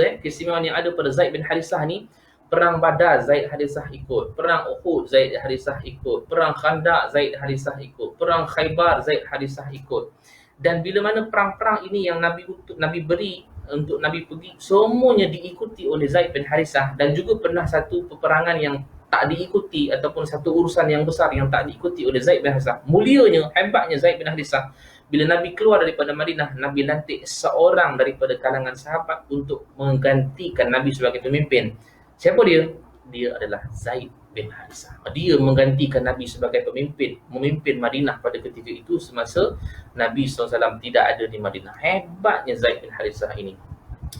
pada Zaid bin Harisah ni, Perang Badar Zaid Harisah ikut, Perang Uhud Zaid Harisah ikut, Perang Khandaq Zaid Harisah ikut, Perang Khaybar Zaid Harisah ikut. Dan bila mana perang-perang ini yang Nabi beri untuk Nabi pergi, semuanya diikuti oleh Zaid bin Harisah. Dan juga pernah satu peperangan yang tak diikuti ataupun satu urusan yang besar yang tak diikuti oleh Zaid bin Harisah. Mulianya, hebatnya Zaid bin Harisah, bila Nabi keluar daripada Madinah, Nabi lantik seorang daripada kalangan sahabat untuk menggantikan Nabi sebagai pemimpin. Siapa dia? Dia adalah Zaid bin Harisah. Dia menggantikan Nabi sebagai memimpin Madinah pada ketika itu semasa Nabi SAW tidak ada di Madinah. Hebatnya Zaid bin Harisah ini.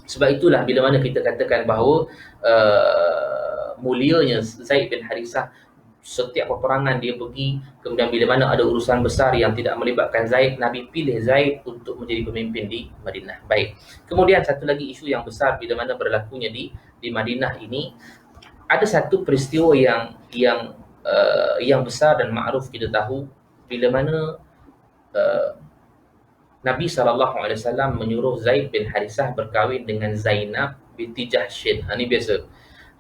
Sebab itulah bila mana kita katakan bahawa mulianya Zaid bin Harithah, setiap peperangan dia pergi, kemudian bila mana ada urusan besar yang tidak melibatkan Zaid, Nabi pilih Zaid untuk menjadi pemimpin di Madinah. Baik. Kemudian satu lagi isu yang besar bila mana berlakunya di Madinah ini, ada satu peristiwa yang besar dan makruf kita tahu, bila mana Nabi SAW menyuruh Zaid bin Harithah berkahwin dengan Zainab binti Jahshin. Ini biasa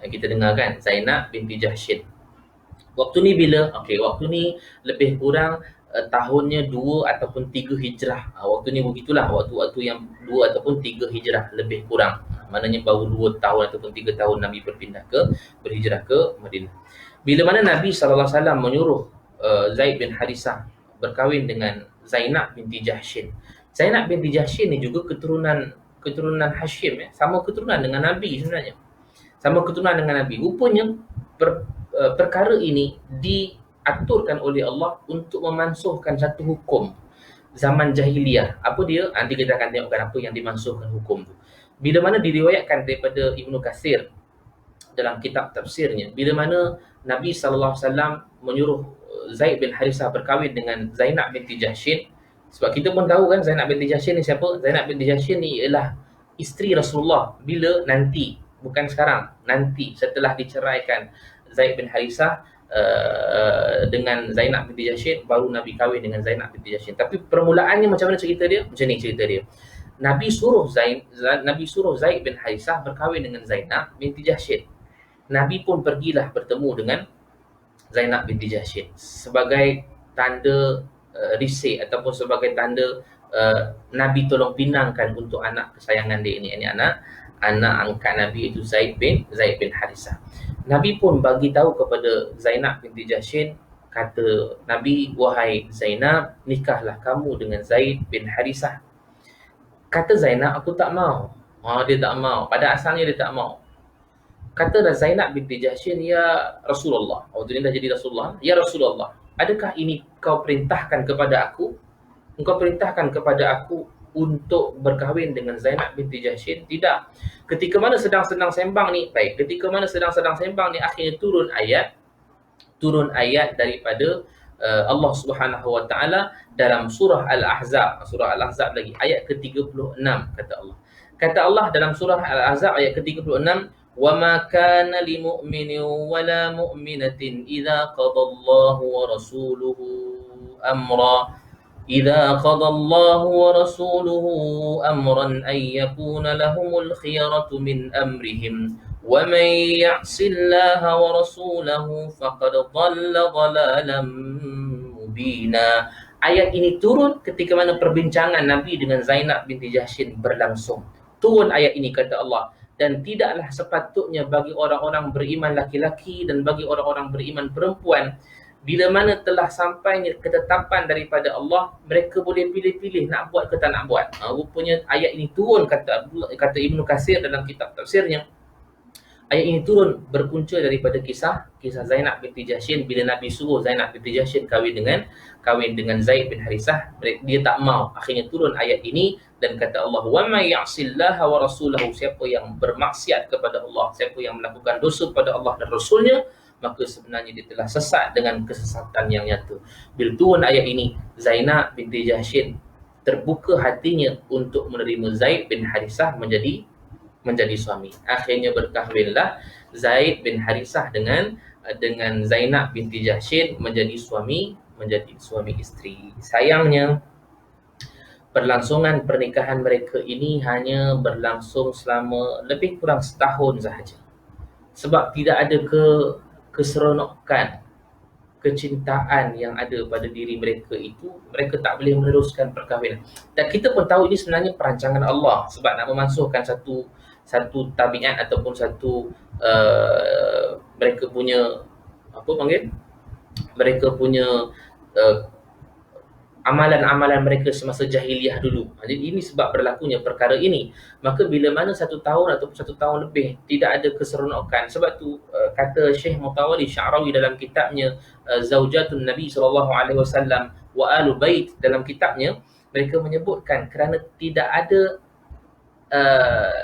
kita dengar kan, Zainab binti Jahshin. Waktu ni bila? Waktu ni lebih kurang tahunnya 2 ataupun 3 hijrah. Waktu ni begitulah, waktu yang 2 ataupun 3 hijrah lebih kurang. Maknanya baru 2 tahun ataupun 3 tahun Nabi berhijrah ke Madinah. Bila mana Nabi SAW menyuruh Zaid bin Harithah berkahwin dengan Zainab binti Jahshin. Zainab binti Jahshin ni juga keturunan Hashim, sama keturunan dengan Nabi sebenarnya. Sama keturunan dengan Nabi. Rupanya perkara ini diaturkan oleh Allah untuk memansuhkan satu hukum zaman jahiliyah. Apa dia? Nanti kita akan tengokkan apa yang dimansuhkan hukum tu. Bila mana diriwayatkan daripada Ibnu Katsir dalam kitab tafsirnya, bila mana Nabi SAW menyuruh Zaid bin Harithah berkahwin dengan Zainab binti Jahshin. Sebab kita pun tahu kan Zainab binti Jahshin ni siapa? Zainab binti Jahshin ni ialah isteri Rasulullah bila nanti, bukan sekarang, nanti setelah diceraikan Zaid bin Harithah dengan Zainab binti Jahshin, baru Nabi kahwin dengan Zainab binti Jahshin. Tapi permulaannya macam mana cerita dia? Macam ni cerita dia. Nabi suruh Zaid bin Harithah berkahwin dengan Zainab binti Jahshin. Nabi pun pergilah bertemu dengan Zainab binti Jahshin sebagai tanda risik ataupun sebagai tanda Nabi tolong pinangkan untuk anak kesayangan dia ini anak angkat Nabi, itu Zaid bin Harithah. Nabi pun bagi tahu kepada Zainab binti Jahshin, kata Nabi, wahai Zainab, nikahlah kamu dengan Zaid bin Harithah. Kata Zainab, aku tak mau. Dia tak mau. Pada asalnya dia tak mau. Kata Zainab binti Jahshin, ya Rasulullah. Waktu ini dah jadi Rasulullah. Ya Rasulullah, adakah ini kau perintahkan kepada aku? Engkau perintahkan kepada aku untuk berkahwin dengan Zainab binti Jahshin? Tidak. Ketika mana sedang-sedang sembang ni, ketika mana sedang-sedang sembang ni, akhirnya turun ayat daripada Allah Subhanahu wa taala dalam surah Al-Ahzab. Surah Al-Ahzab lagi ayat ke-36 kata Allah. Kata Allah dalam surah Al-Ahzab ayat ke-36, وَمَا كَانَ لِمُؤْمِنٍ وَلَا مُؤْمِنَةٍ إِذَا قَضَى اللَّهُ وَرَسُولُهُ أَمْرًا أَنْ يَكُونَ لَهُمُ الْخِيَرَةُ مِنْ أَمْرِهِمْ وَمَنْ يَعْصِ اللَّهَ وَرَسُولَهُ فَقَدْ ضَلَّ ضَلَالًا مُبِينًا. Ayat ini turun ketika mana perbincangan Nabi dengan Zainab binti Jahshin berlangsung. Turun ayat ini kata Allah, dan tidaklah sepatutnya bagi orang-orang beriman laki-laki dan bagi orang-orang beriman perempuan, bila mana telah sampainya ketetapan daripada Allah, mereka boleh pilih-pilih nak buat ke tak nak buat. Rupanya ayat ini turun, kata Ibnu Katsir dalam kitab tafsirnya, ayat ini turun berpunca daripada kisah Zainab binti Jahshin. Bila Nabi suruh Zainab binti Jahshin kahwin dengan Zaid bin Harithah, dia tak mau. Akhirnya turun ayat ini dan kata Allah, wa may ya'sillaha wa rasulahu, siapa yang bermaksiat kepada Allah, siapa yang melakukan dosa pada Allah dan Rasulnya, maka sebenarnya dia telah sesat dengan kesesatan yang nyata. Bila turun ayat ini, Zainab binti Jahshin terbuka hatinya untuk menerima Zaid bin Harithah menjadi suami. Akhirnya berkahwinlah Zaid bin Harithah dengan Zainab binti Jahshin menjadi suami isteri. Sayangnya perlangsungan pernikahan mereka ini hanya berlangsung selama lebih kurang setahun sahaja. Sebab tidak ada keseronokan, kecintaan yang ada pada diri mereka itu, mereka tak boleh meneruskan perkahwinan. Dan kita pun tahu ini sebenarnya perancangan Allah, sebab nak memansuhkan satu tabiat ataupun satu mereka punya mereka punya amalan-amalan mereka semasa jahiliyah dulu. Jadi ini sebab berlakunya perkara ini. Maka bila mana 1 tahun ataupun 1 tahun lebih tidak ada keseronokan, sebab tu kata Syekh Mutawalli Sya'rawi dalam kitabnya Zaujatun Nabi SAW wa Alu Bait, dalam kitabnya mereka menyebutkan kerana tidak ada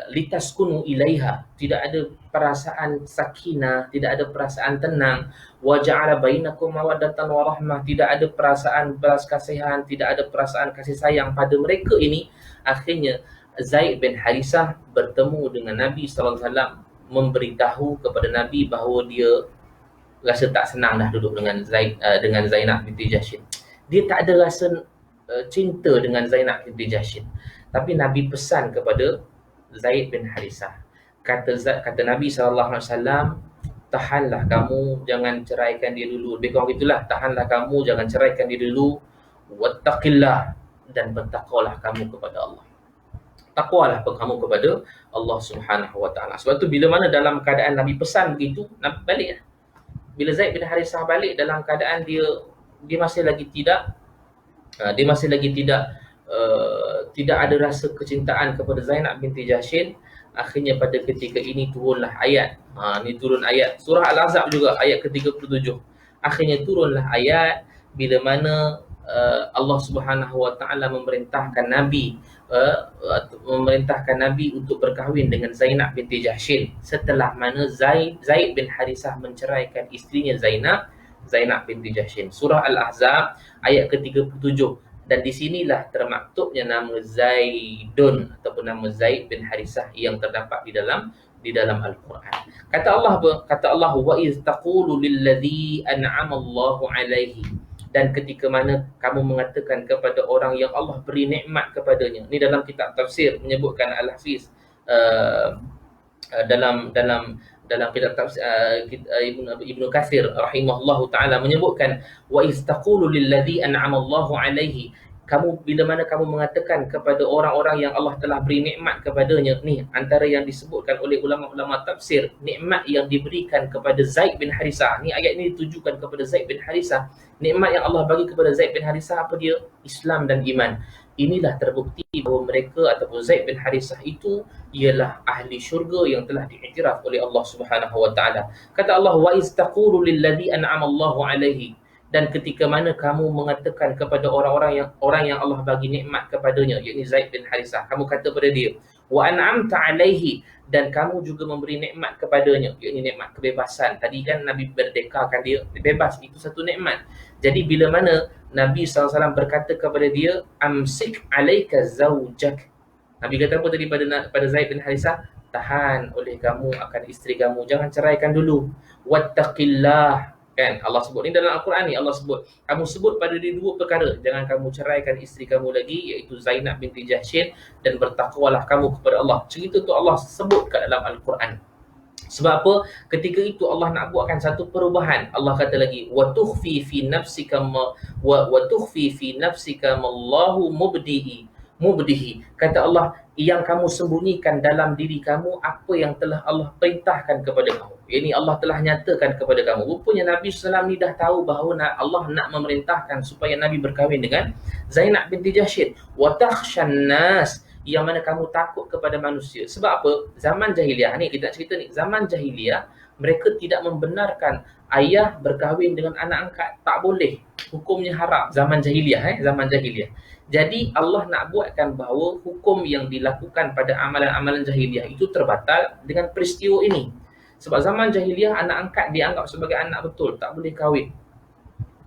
litaskunu ilaiha, tidak ada perasaan sakinah, tidak ada perasaan tenang. Wa ja'ala bainakum mawaddatan wa rahmah, tidak ada perasaan belas kasihan, tidak ada perasaan kasih sayang pada mereka ini. Akhirnya Zaid bin Harisah bertemu dengan Nabi sallallahu alaihi wasallam, memberitahu kepada Nabi bahawa dia rasa tak senang dah duduk dengan dengan Zainab binti Jahsy. Dia tak ada rasa cinta dengan Zainab binti Jahsy. Tapi Nabi pesan kepada Zaid bin Harisah. Kata Nabi SAW, tahanlah kamu, jangan ceraikan dia dulu. Lebih kurang itulah, tahanlah kamu, jangan ceraikan dia dulu. Wattaqillah, dan bertakwalah kamu kepada Allah. Takwalah kamu kepada Allah Subhanahu Wa Taala. Sebab tu bila mana dalam keadaan Nabi pesan begitu, Nabi balik. Bila Zaid bin Harisah balik dalam keadaan dia masih lagi tidak tidak ada rasa kecintaan kepada Zainab binti Jahsy. Akhirnya pada ketika ini turunlah ayat. Ni turun ayat surah Al-Ahzab juga, ayat ke-37. Akhirnya turunlah ayat bila mana Allah Subhanahu Wa Taala memerintahkan Nabi untuk berkahwin dengan Zainab binti Jahsy setelah mana Zaid bin Harisah menceraikan isterinya Zainab binti Jahsy. Surah Al-Ahzab ayat ke-37. Dan di sinilah termaktubnya nama Zaidun ataupun nama Zaid bin Harisah yang terdapat di dalam Al-Quran. Kata Allah, wa iz taqulu lilladzi an'ama Allahu alaihi, dan ketika mana kamu mengatakan kepada orang yang Allah beri nikmat kepadanya. Ini dalam kitab tafsir menyebutkan Al-Hafiz dalam kitab tafsir Ibnu Katsir rahimahullahu taala menyebutkan, wa iz taqulu lilladzi an'ama Allahu alaihi, bila mana kamu mengatakan kepada orang-orang yang Allah telah beri nikmat kepadanya. Ni antara yang disebutkan oleh ulama-ulama tafsir, nikmat yang diberikan kepada Zaid bin Harisah. Ni ayat ni ditujukan kepada Zaid bin Harisah. Nikmat yang Allah bagi kepada Zaid bin Harisah apa dia? Islam dan iman. Inilah terbukti bahawa mereka ataupun Zaid bin Harisah itu ialah ahli syurga yang telah diiktiraf oleh Allah Subhanahu Wa Taala. Kata Allah, wa iz taqulu lilladzi an'ama Allahu alaihi, dan ketika mana kamu mengatakan kepada orang yang Allah bagi nikmat kepadanya, yakni Zaid bin Harisah, kamu kata pada dia, wa an'amta alaihi, dan kamu juga memberi nikmat kepadanya, yakni nikmat kebebasan. Tadi kan Nabi merdekakan dia, bebas, itu satu nikmat. Jadi bila mana Nabi SAW berkata kepada dia, amsik alaika zawjak, Nabi kata apa tadi pada Zaid bin Harisah? Tahan oleh kamu akan isteri kamu, jangan ceraikan dulu. Wattaqillah, kan Allah sebut ni dalam Al-Quran ni, Allah sebut, kamu sebut pada dia dua perkara, jangan kamu ceraikan isteri kamu lagi, iaitu Zainab binti Jahsy, dan bertakwalah kamu kepada Allah. Cerita tu Allah sebut kat dalam Al-Quran. Sebab apa? Ketika itu Allah nak buatkan satu perubahan. Allah kata lagi, wa tukhfi fi nafsika mallahu mubdihi. Kata Allah, yang kamu sembunyikan dalam diri kamu apa yang telah Allah perintahkan kepada kamu. Ini Allah telah nyatakan kepada kamu. Rupanya Nabi SAW ni dah tahu bahawa Allah nak memerintahkan supaya Nabi berkahwin dengan Zainab binti Jahsy. Wa takhshan nas, yang mana kamu takut kepada manusia. Sebab apa? Zaman jahiliah ni, kita cerita ni, zaman jahiliah mereka tidak membenarkan ayah berkahwin dengan anak angkat. Tak boleh. Hukumnya haram. Zaman jahiliah. Zaman jahiliah. Jadi Allah nak buatkan bahawa hukum yang dilakukan pada amalan-amalan jahiliah itu terbatal dengan peristiwa ini. Sebab zaman jahiliah anak angkat dianggap sebagai anak betul, tak boleh kahwin.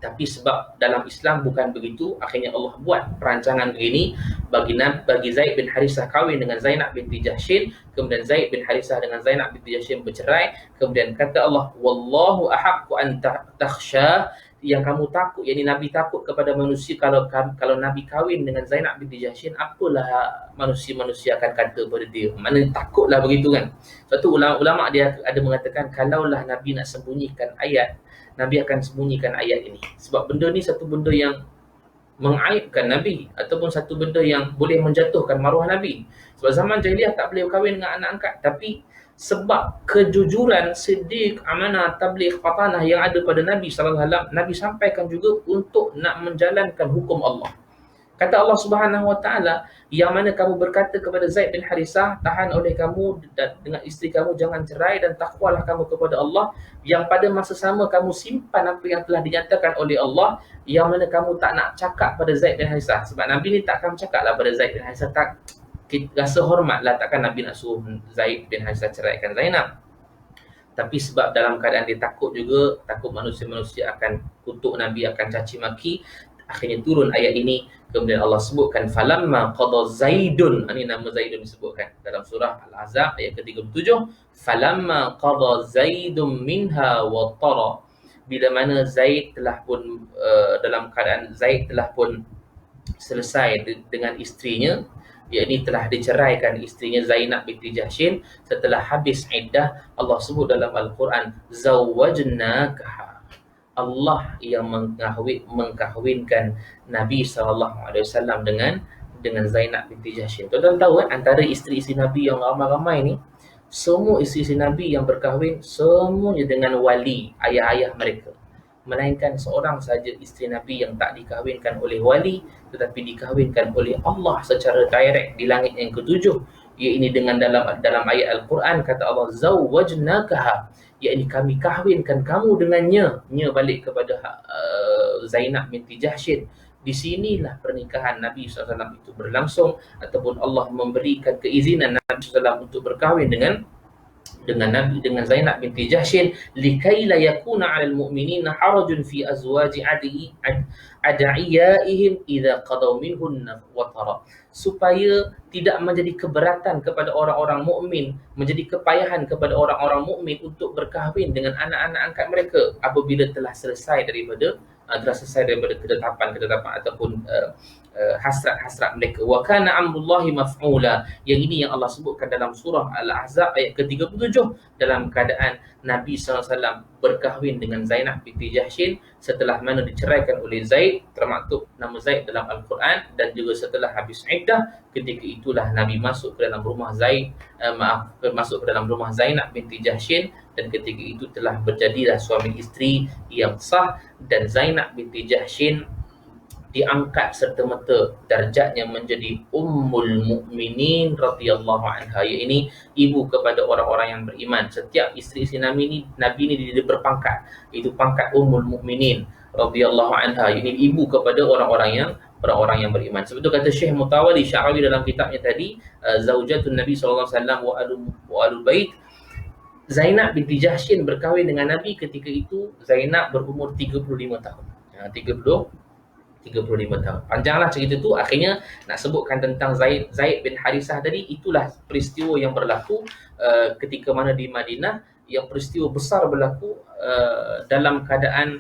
Tapi sebab dalam Islam bukan begitu, akhirnya Allah buat perancangan begini bagi Zaid bin Harisah kahwin dengan Zainab binti Jahsy, kemudian Zaid bin Harisah dengan Zainab binti Jahsy bercerai. Kemudian kata Allah, wallahu ahaqqu an takhsha, yang kamu takut, yakni Nabi takut kepada manusia kalau Nabi kahwin dengan Zainab binti Jahsy, apalah manusia akan kata pada dia. Maknanya takutlah begitu kan. Sebab tu ulama dia ada mengatakan, kalaulah Nabi nak sembunyikan ayat, Nabi akan sembunyikan ayat ini. Sebab benda ni satu benda yang mengaibkan Nabi, ataupun satu benda yang boleh menjatuhkan maruah Nabi. Sebab zaman jahiliah tak boleh kahwin dengan anak angkat. Tapi sebab kejujuran, siddiq, amanah, tabligh, fatanah yang ada pada Nabi SAW, Nabi sampaikan juga untuk nak menjalankan hukum Allah. Kata Allah Subhanahu Wa Taala, yang mana kamu berkata kepada Zaid bin Harisah, tahan oleh kamu dengan isteri kamu, jangan cerai, dan takwalah kamu kepada Allah, yang pada masa sama kamu simpan apa yang telah dinyatakan oleh Allah, yang mana kamu tak nak cakap pada Zaid bin Harisah. Sebab Nabi ni takkan cakap lah pada Zaid bin Harisah, tak, rasa hormatlah, takkan Nabi nak suruh Zaid bin Harisah ceraikan Zainab. Tapi sebab dalam keadaan dia takut juga, takut manusia-manusia akan kutuk Nabi, akan caci maki, akhirnya turun ayat ini. Kemudian Allah sebutkan falamma qada Zaidun, ini nama Zaidun disebutkan dalam surah Al-Ahzab ayat ke-37, falamma qada Zaidun minha wa tara, bila mana Zaid telah pun dalam keadaan Zaid telah pun selesai dengan isterinya, yakni telah diceraikan isterinya Zainab binti Jahsyin setelah habis iddah. Allah sebut dalam Al-Quran, zawwajnakaha, Allah yang mengkahwinkan Nabi SAW dengan Zainab binti Jahsyin. Tuan-tuan tahu antara isteri-isteri Nabi yang ramai-ramai ni, semua isteri-isteri Nabi yang berkahwin semuanya dengan wali, ayah-ayah mereka. Melainkan seorang saja isteri Nabi yang tak dikahwinkan oleh wali, tetapi dikahwinkan oleh Allah secara direct di langit yang ketujuh. Iaitu dengan dalam ayat Al-Quran kata Allah, zawwajnakaha, iaitu kami kahwinkan kamu dengannya. Nya balik kepada Zainab binti Jahsyin. Di sinilah pernikahan Nabi SAW itu berlangsung, ataupun Allah memberikan keizinan Nabi SAW untuk berkahwin dengan Zainab binti Jahsyin, likai la yakuna 'alal mu'minina harajun fi azwaji ad'iyaihim idza qadaw minhunna watara, supaya tidak menjadi keberatan kepada orang-orang mukmin, menjadi kepayahan kepada orang-orang mukmin untuk berkahwin dengan anak-anak angkat mereka apabila telah selesai daripada ketetapan ataupun hasrat mereka. Wa kana amrullahi maf'ula, yang ini yang Allah sebutkan dalam surah Al-Ahzab ayat ke-37, dalam keadaan Nabi SAW berkahwin dengan Zainab binti Jahsyin setelah mana diceraikan oleh Zaid, termaktub nama Zaid dalam Al-Quran, dan juga setelah habis iddah. Ketika itulah Nabi masuk ke dalam rumah Zainab binti Jahsyin, dan ketika itu telah berjadilah suami isteri yang sah, dan Zainab binti Jahsyin diangkat serta-merta darjatnya menjadi Ummul Mukminin radhiyallahu anha, ini ibu kepada orang-orang yang beriman. Setiap isteri-isteri Nabi ni dia berpangkat, itu pangkat Ummul Mukminin radhiyallahu anha, ini ibu kepada orang-orang yang beriman. Sebab itu kata Syekh Mutawalli Sya'rawi dalam kitabnya tadi, Zaujatun Nabi SAW wa alul bait, Zainab binti Jahsyin berkahwin dengan Nabi ketika itu Zainab berumur 35 tahun. 35 tahun. Panjanglah cerita tu. Akhirnya nak sebutkan tentang Zaid bin Harisah tadi, itulah peristiwa yang berlaku ketika mana di Madinah, yang peristiwa besar berlaku dalam keadaan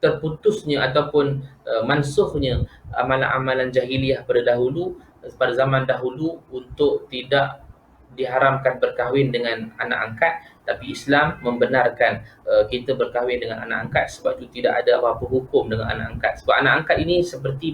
terputusnya ataupun mansuhnya amalan-amalan jahiliyah pada zaman dahulu, untuk tidak diharamkan berkahwin dengan anak angkat, tapi Islam membenarkan kita berkahwin dengan anak angkat. Sebab itu tidak ada apa-apa hukum dengan anak angkat. Sebab anak angkat ini seperti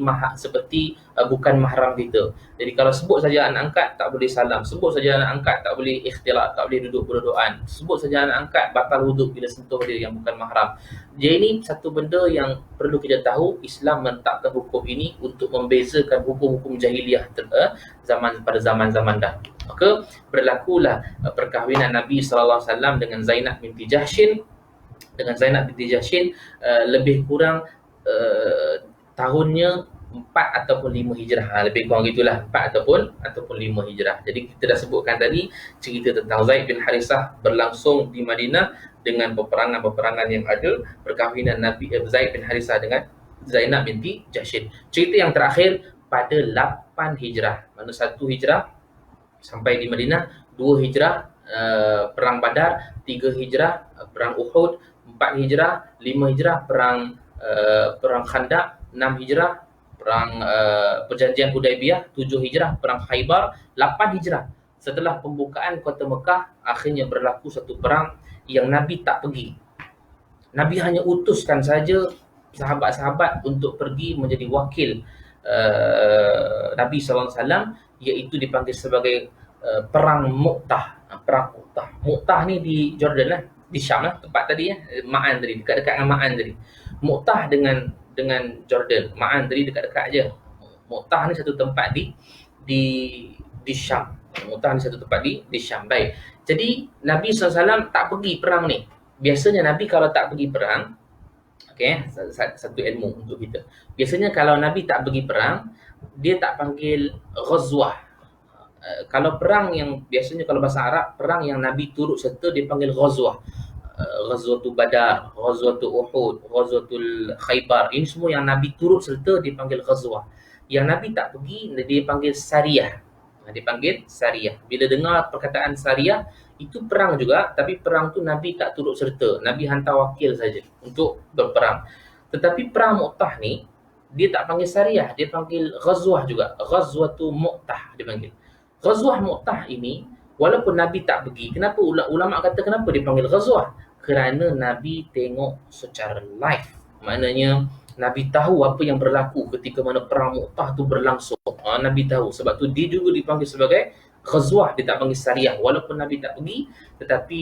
bukan mahram kita. Jadi kalau sebut saja anak angkat tak boleh salam, sebut saja anak angkat tak boleh ikhtilat, tak boleh duduk berdoaan, sebut saja anak angkat batal wuduk bila sentuh dia yang bukan mahram. Jadi ini satu benda yang perlu kita tahu. Islam menetapkan hukum ini untuk membezakan hukum-hukum jahiliyah pada zaman-zaman dahulu. Maka berlakulah perkahwinan Nabi SAW dengan Zainab binti Jahsyin. Lebih kurang tahunnya 4 ataupun 5 hijrah. Lebih kurang gitulah, 4 ataupun 5 hijrah. Jadi kita dah sebutkan tadi cerita tentang Zaid bin Harisah berlangsung di Madinah dengan peperangan-peperangan yang ada, perkahwinan Nabi Zaid bin Harisah dengan Zainab binti Jahsyin. Cerita yang terakhir pada 8 hijrah. Mana 1 hijrah sampai di Madinah, 2 hijrah perang Badar, 3 hijrah perang Uhud, 4 hijrah, 5 hijrah perang Khandaq, 6 hijrah perang perjanjian Hudaibiyah, 7 hijrah perang Khaybar, 8 hijrah setelah pembukaan kota Mekah, akhirnya berlaku satu perang yang Nabi tak pergi. Nabi hanya utuskan saja sahabat-sahabat untuk pergi menjadi wakil Nabi SAW, iaitu dipanggil sebagai perang Mu'tah. Mu'tah ni di Jordan lah, di Syam lah, tempat tadi Ma'an tadi, dekat-dekat dengan Ma'an tadi. Mu'tah dengan Jordan, Ma'an tadi dekat-dekat aja. Mu'tah ni satu tempat di Syam. Mu'tah ni satu tempat di Syam. Baik. Jadi Nabi SAW tak pergi perang ni. Biasanya Nabi kalau tak pergi perang, Okey, satu ilmu untuk kita. Biasanya kalau Nabi tak pergi perang, dia tak panggil ghazwah. Kalau perang yang biasanya kalau bahasa Arab, perang yang Nabi turut serta dia panggil ghazwah. Ghazwatul Badar, Ghazwatul Uhud, Ghazwatul Khaybar. Ini semua yang Nabi turut serta dipanggil ghazwah. Yang Nabi tak pergi, dia panggil sariyah. Dipanggil sariyah. Bila dengar perkataan sariyah, itu perang juga, tapi perang tu Nabi tak turut serta. Nabi hantar wakil saja untuk berperang. Tetapi perang Mu'tah ni, dia tak panggil sariyah, dia panggil ghazwah juga. Ghazwatul Mu'tah dia panggil. Ghazwah Mu'tah ini, walaupun Nabi tak pergi, kenapa ulama kata kenapa dia panggil ghazwah? Kerana Nabi tengok secara live. Maknanya Nabi tahu apa yang berlaku ketika mana perang Mu'tah tu berlangsung. Nabi tahu. Sebab tu dia juga dipanggil sebagai ghazwah, dia tak panggil sariyah. Walaupun Nabi tak pergi, tetapi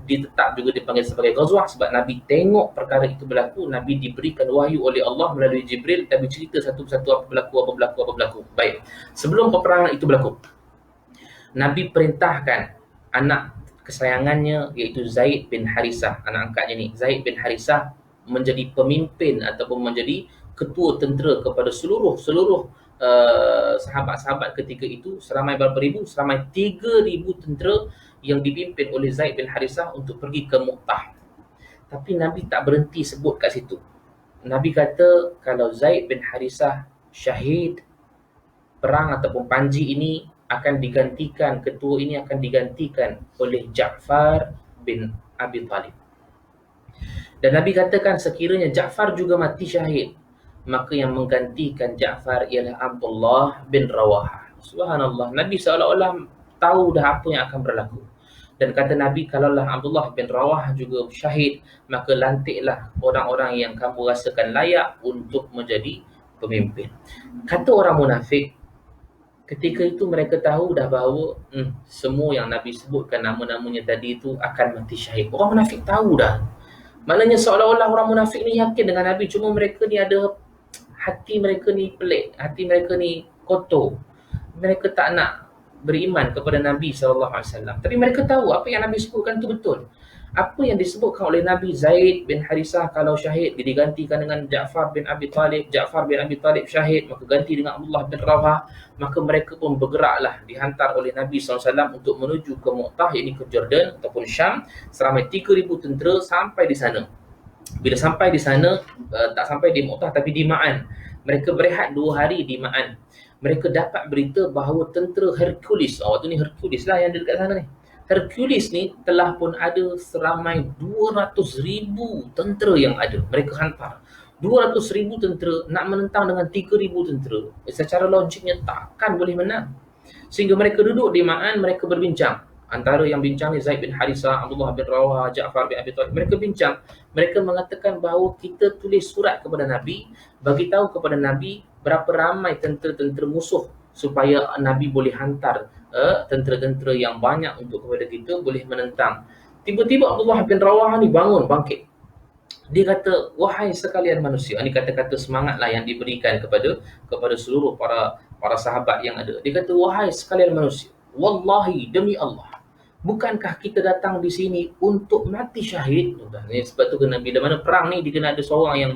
dia tetap juga dipanggil sebagai ghazwah sebab Nabi tengok perkara itu berlaku. Nabi diberikan wahyu oleh Allah melalui Jibril. Nabi cerita satu persatu apa berlaku. Baik. Sebelum peperangan itu berlaku, Nabi perintahkan anak kesayangannya iaitu Zaid bin Harisah, anak angkatnya ni, Zaid bin Harisah menjadi pemimpin ataupun menjadi ketua tentera kepada seluruh sahabat-sahabat ketika itu, seramai berapa ribu? Seramai 3,000 tentera yang dipimpin oleh Zaid bin Harisah untuk pergi ke Mu'tah. Tapi Nabi tak berhenti sebut kat situ. Nabi kata kalau Zaid bin Harisah syahid, perang ataupun panji ini akan digantikan, ketua ini akan digantikan oleh Ja'far bin Abi Talib. Dan Nabi katakan sekiranya Ja'far juga mati syahid, maka yang menggantikan Ja'far ialah Abdullah bin Rawahah. Subhanallah, Nabi seolah-olah tahu dah apa yang akan berlaku. Dan kata Nabi, kalaulah Abdullah bin Rawahah juga syahid, maka lantiklah orang-orang yang kamu rasakan layak untuk menjadi pemimpin. Kata orang munafik, ketika itu mereka tahu dah bahawa semua yang Nabi sebutkan nama-namanya tadi itu akan mati syahid. Orang munafik tahu dah. Maknanya seolah-olah orang munafik ni yakin dengan Nabi, cuma mereka ni ada hati mereka ni pelik, hati mereka ni kotor. Mereka tak nak beriman kepada Nabi SAW. Tapi mereka tahu apa yang Nabi sebutkan itu betul. Apa yang disebutkan oleh Nabi, Zaid bin Harisah kalau syahid, dia digantikan dengan Ja'far bin Abi Talib. Ja'far bin Abi Talib syahid, maka ganti dengan Abdullah bin Rawahah. Maka mereka pun bergeraklah, dihantar oleh Nabi SAW untuk menuju ke Mu'tah, ini ke Jordan ataupun Syam. Seramai 3,000 tentera sampai di sana. Bila sampai di sana, tak sampai di Mu'tah tapi di Ma'an. Mereka berehat 2 hari di Ma'an. Mereka dapat berita bahawa tentera Hercules, waktu ni Hercules lah yang ada dekat sana ni. Hercules ni telah pun ada seramai 200,000 tentera yang ada. Mereka hantar 200,000 tentera nak menentang dengan 3,000 tentera. Secara logiknya takkan boleh menang. Sehingga mereka duduk di Ma'an, mereka berbincang. Antara yang bincang ni Zaid bin Harisah, Abdullah bin Rawahah, Ja'far bin Abi Talib. Mereka bincang. Mereka mengatakan bahawa kita tulis surat kepada Nabi, bagi tahu kepada Nabi berapa ramai tentera-tentera musuh supaya Nabi boleh hantar tentera-tentera yang banyak untuk kepada kita boleh menentang. Tiba-tiba Abdullah bin Rawahah ni bangun, bangkit. Dia kata, wahai sekalian manusia. Ini kata-kata semangatlah yang diberikan kepada seluruh para sahabat yang ada. Dia kata, wahai sekalian manusia, wallahi, demi Allah, bukankah kita datang di sini untuk mati syahid? Sebab tu kena, bila mana perang ni, dia kena ada seorang yang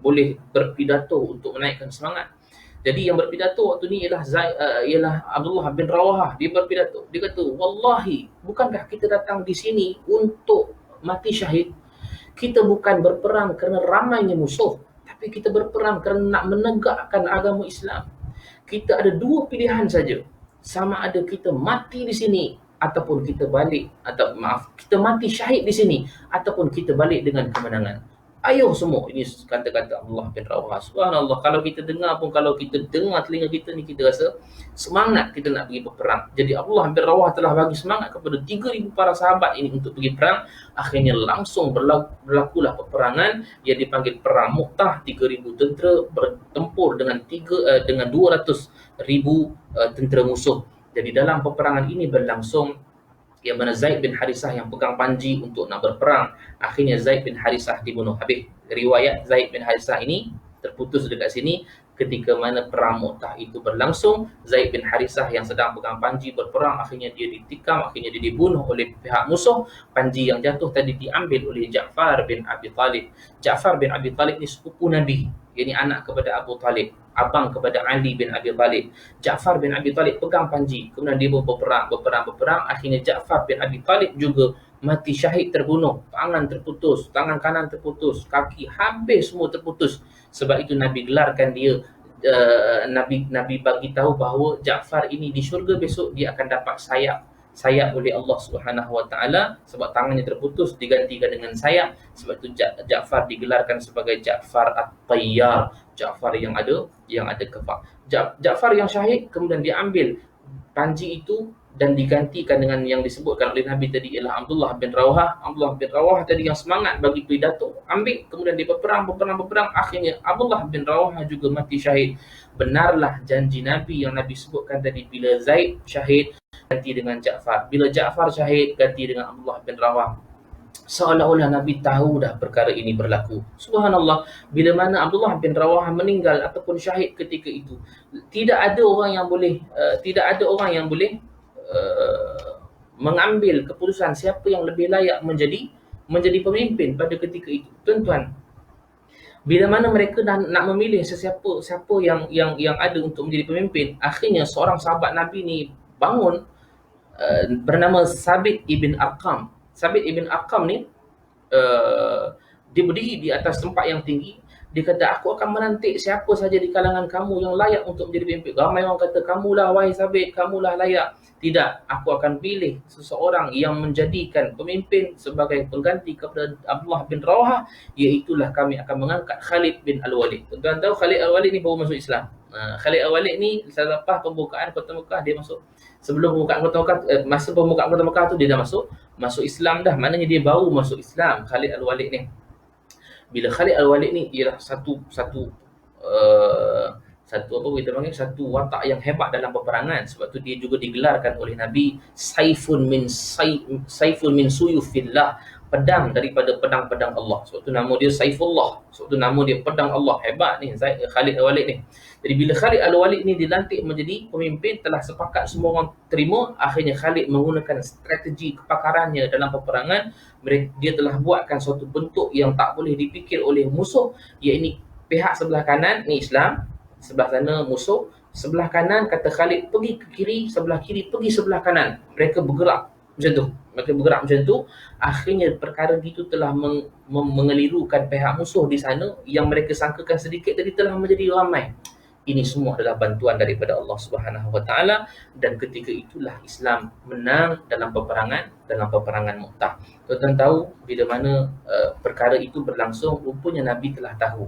boleh berpidato untuk menaikkan semangat. Jadi yang berpidato waktu ni ialah Abdullah bin Rawahah. Dia berpidato. Dia kata, wallahi, bukankah kita datang di sini untuk mati syahid? Kita bukan berperang kerana ramainya musuh, tapi kita berperang kerana nak menegakkan agama Islam. Kita ada 2 pilihan saja. Sama ada kita mati di sini ataupun kita balik, kita mati syahid di sini ataupun kita balik dengan kemenangan. Ayuh semua. Ini kata-kata Abdullah bin Rawahah. Subhanallah, kalau kita dengar pun, kalau kita dengar telinga kita ni, kita rasa semangat kita nak pergi berperang. Jadi Abdullah bin Rawahah telah bagi semangat kepada 3,000 para sahabat ini untuk pergi perang. Akhirnya langsung berlakulah peperangan yang dipanggil Perang Mu'tah. 3,000 tentera bertempur dengan 200,000 tentera musuh. Jadi dalam peperangan ini berlangsung, yang mana Zaid bin Harisah yang pegang panji untuk nak berperang. Akhirnya Zaid bin Harisah dibunuh habis. Riwayat Zaid bin Harisah ini terputus dekat sini ketika mana perang Mu'tah itu berlangsung. Zaid bin Harisah yang sedang pegang panji berperang, akhirnya dia ditikam, akhirnya dia dibunuh oleh pihak musuh. Panji yang jatuh tadi diambil oleh Ja'far bin Abi Talib. Ja'far bin Abi Talib ni sepupu Nabi, ini anak kepada Abu Talib, abang kepada Ali bin Abi Talib. Ja'far bin Abi Talib pegang panji, kemudian dia berperang. Akhirnya Ja'far bin Abi Talib juga mati syahid, terbunuh. Tangan terputus, tangan kanan terputus, kaki hampir semua terputus. Sebab itu Nabi gelarkan dia, Nabi bagi tahu bahawa Ja'far ini di syurga besok dia akan dapat sayap oleh Allah Subhanahu Wa Taala, sebab tangannya terputus digantikan dengan sayap. Sebab itu Ja'far digelarkan sebagai Ja'far At-Tayyar, Ja'far yang ada kebak. Ja'far yang syahid kemudian diambil panji itu dan digantikan dengan yang disebutkan oleh Nabi tadi, ialah Abdullah bin Rawahah. Abdullah bin Rawahah tadi yang semangat bagi pidato, ambil, kemudian dia berperang. Akhirnya Abdullah bin Rawahah juga mati syahid. Benarlah janji Nabi yang Nabi sebutkan tadi, bila Zaid syahid ganti dengan Ja'far, bila Ja'far syahid ganti dengan Abdullah bin Rawahah. Seolah-olah Nabi tahu dah perkara ini berlaku. Subhanallah, bila mana Abdullah bin Rawahah meninggal ataupun syahid ketika itu, tidak ada orang yang boleh mengambil keputusan siapa yang lebih layak menjadi pemimpin pada ketika itu. Tuan-tuan, bila mana mereka nak memilih siapa yang ada untuk menjadi pemimpin, akhirnya seorang sahabat Nabi ni bangun, bernama Sabit ibn Arqam. Sabit ibn Arqam ni dia berdiri di atas tempat yang tinggi. Dia kata, aku akan menantik siapa saja di kalangan kamu yang layak untuk menjadi pemimpin. Ramai orang kata, kamulah wahai Sabit, kamulah layak. Tidak, aku akan pilih seseorang yang menjadikan pemimpin sebagai pengganti kepada Abdullah bin Rawahah, iaitulah kami akan mengangkat Khalid bin Al-Walid. Tuan-tuan tahu Khalid Al-Walid ni baru masuk Islam. Khalid Al-Walid ni selepas pembukaan Kota Mekah dia masuk. Sebelum pembukaan Kota Mekah, masa pembukaan Kota Mekah tu dia dah masuk Islam dah. Maknanya dia baru masuk Islam, Khalid Al-Walid ni. Bila Khalid Al-Walid ni ialah satu satu watak yang hebat dalam peperangan. Sebab tu dia juga digelarkan oleh Nabi Saifun min suyufillah, pedang daripada pedang-pedang Allah. Sebab tu nama dia Saifullah, sebab tu nama dia pedang Allah. Hebat ni Khalid Al-Walid ni. Jadi bila Khalid Al-Walid ni dilantik menjadi pemimpin, telah sepakat semua orang terima, akhirnya Khalid menggunakan strategi kepakarannya dalam peperangan. Dia telah buatkan suatu bentuk yang tak boleh dipikir oleh musuh, iaitu pihak sebelah kanan ni Islam, sebelah sana musuh, sebelah kanan kata Khalid pergi ke kiri, sebelah kiri pergi sebelah kanan. Mereka bergerak macam tu. Akhirnya perkara itu telah mengelirukan pihak musuh di sana, yang mereka sangkakan sedikit tadi telah menjadi ramai. Ini semua adalah bantuan daripada Allah Subhanahu Wa Taala, dan ketika itulah Islam menang dalam peperangan Mu'tah. Tuan-tuan tahu bila mana perkara itu berlangsung, rupanya Nabi telah tahu.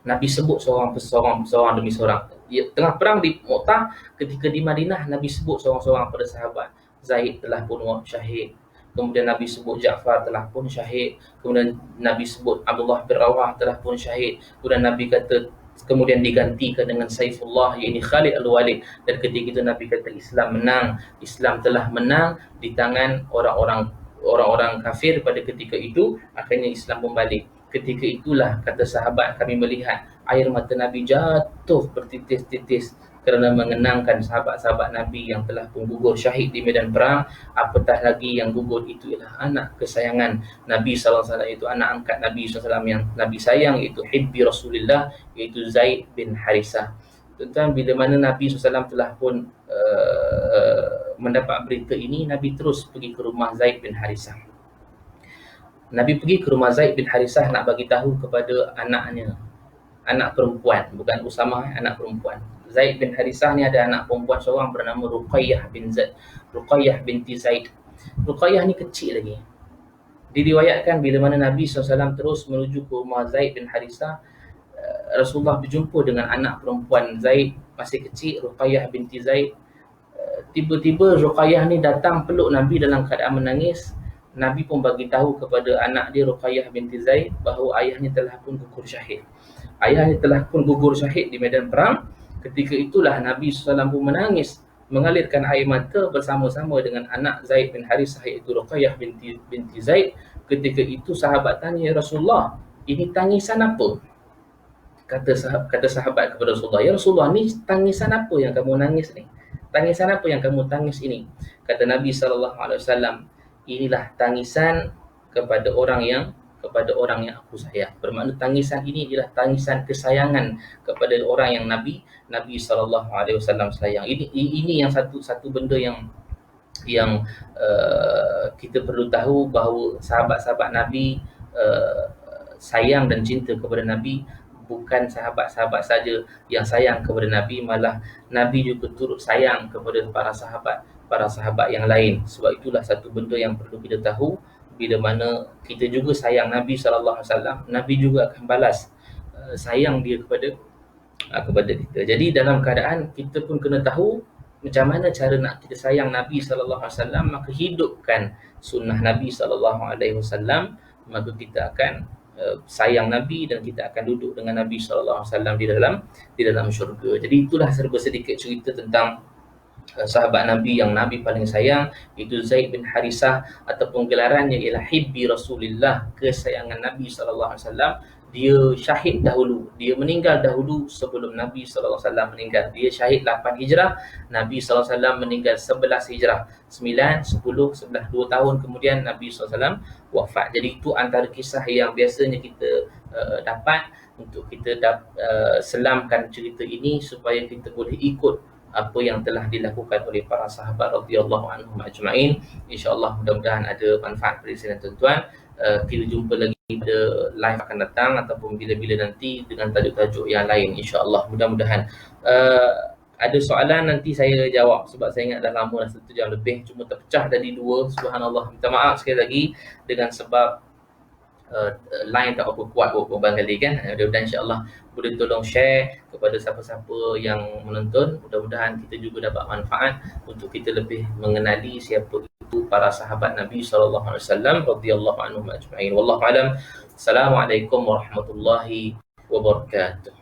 Nabi sebut seorang demi seorang. Tengah perang di Mu'tah, ketika di Madinah, Nabi sebut seorang-seorang pada sahabat. Zaid telah pun syahid. Kemudian Nabi sebut Ja'far telah pun syahid. Kemudian Nabi sebut Abdullah bin Rawahah telah pun syahid. Kemudian Nabi kata, kemudian digantikan dengan Saifullah, iaitu Khalid Al-Walid. Dan ketika itu Nabi kata Islam menang. Islam telah menang di tangan orang-orang kafir pada ketika itu. Akhirnya Islam membalik. Ketika itulah kata sahabat, kami melihat air mata Nabi jatuh bertitis-titis kerana mengenangkan sahabat-sahabat Nabi yang telah pun gugur syahid di medan perang. Apatah lagi yang gugur itu ialah anak kesayangan Nabi SAW, iaitu anak angkat Nabi SAW yang Nabi sayang, iaitu Hibbi Rasulullah, iaitu Zaid bin Harisah. Tuan-tuan, bila mana Nabi SAW telah pun mendapat berita ini, Nabi terus pergi ke rumah Zaid bin Harisah. Nabi pergi ke rumah Zaid bin Harisah nak bagi tahu kepada anaknya, anak perempuan, bukan Usamah, anak perempuan. Zaid bin Harisah ni ada anak perempuan seorang bernama Ruqayyah binti Zaid. Ruqayyah ni kecil lagi. Diriwayatkan bila mana Nabi SAW terus menuju ke rumah Zaid bin Harisah, Rasulullah berjumpa dengan anak perempuan Zaid masih kecil, Ruqayyah binti Zaid. Tiba-tiba Ruqayyah ni datang peluk Nabi dalam keadaan menangis. Nabi pun bagi tahu kepada anak dia Ruqayyah binti Zaid bahawa ayahnya telah pun gugur syahid. Ayahnya telah pun gugur syahid di medan perang. Ketika itulah Nabi SAW pun menangis, mengalirkan air mata bersama-sama dengan anak Zaid bin Harisah, iaitu Ruqayyah binti Zaid. Ketika itu sahabat tanya, Rasulullah, ini tangisan apa? kata sahabat kepada Rasulullah, "Ya Rasulullah, ni tangisan apa yang kamu nangis ni? Tangisan apa yang kamu tangis ini?" Kata Nabi SAW, "Inilah tangisan kepada orang yang aku sayang." Bermakna tangisan ini adalah tangisan kesayangan kepada orang yang Nabi SAW sayang. Ini yang satu benda yang kita perlu tahu, bahawa sahabat-sahabat Nabi sayang dan cinta kepada Nabi. Bukan sahabat-sahabat saja yang sayang kepada Nabi, malah Nabi juga turut sayang kepada para sahabat yang lain. Sebab itulah satu benda yang perlu kita tahu, bila mana kita juga sayang Nabi SAW, Nabi juga akan balas sayang dia kepada kita. Jadi dalam keadaan kita pun kena tahu macam mana cara nak kita sayang Nabi SAW, maka hidupkan sunnah Nabi SAW, maka kita akan sayang Nabi dan kita akan duduk dengan Nabi SAW di dalam syurga. Jadi itulah serba sedikit cerita tentang sahabat Nabi yang Nabi paling sayang, itu Zaid bin Harisah, ataupun gelarannya ialah Hibbi Rasulillah, kesayangan Nabi SAW. Dia syahid dahulu, dia meninggal dahulu sebelum Nabi SAW meninggal. Dia syahid 8 hijrah, Nabi SAW meninggal 11 hijrah, 9, 10, 11, 2 tahun kemudian Nabi SAW wafat. Jadi itu antara kisah yang biasanya kita dapat untuk kita selamkan cerita ini, supaya kita boleh ikut apa yang telah dilakukan oleh para sahabat radhiyallahu anhum ajma'in. InsyaAllah mudah-mudahan ada manfaat pada saya dan tuan-tuan. Kita jumpa lagi pada live akan datang, ataupun bila-bila nanti dengan tajuk-tajuk yang lain, insyaAllah. Mudah-mudahan ada soalan nanti saya jawab, sebab saya ingat dah lama, dah 1 jam lebih, cuma terpecah dari 2. Subhanallah, minta maaf sekali lagi dengan sebab line tak apa kuat beberapa kali kan. Mudah-mudahan insyaAllah boleh tolong share kepada siapa-siapa yang menonton. Mudah-mudahan kita juga dapat manfaat untuk kita lebih mengenali siapa itu para sahabat Nabi SAW radhiyallahu anhum ajma'in. Wallahu a'lam. Assalamualaikum warahmatullahi wabarakatuh.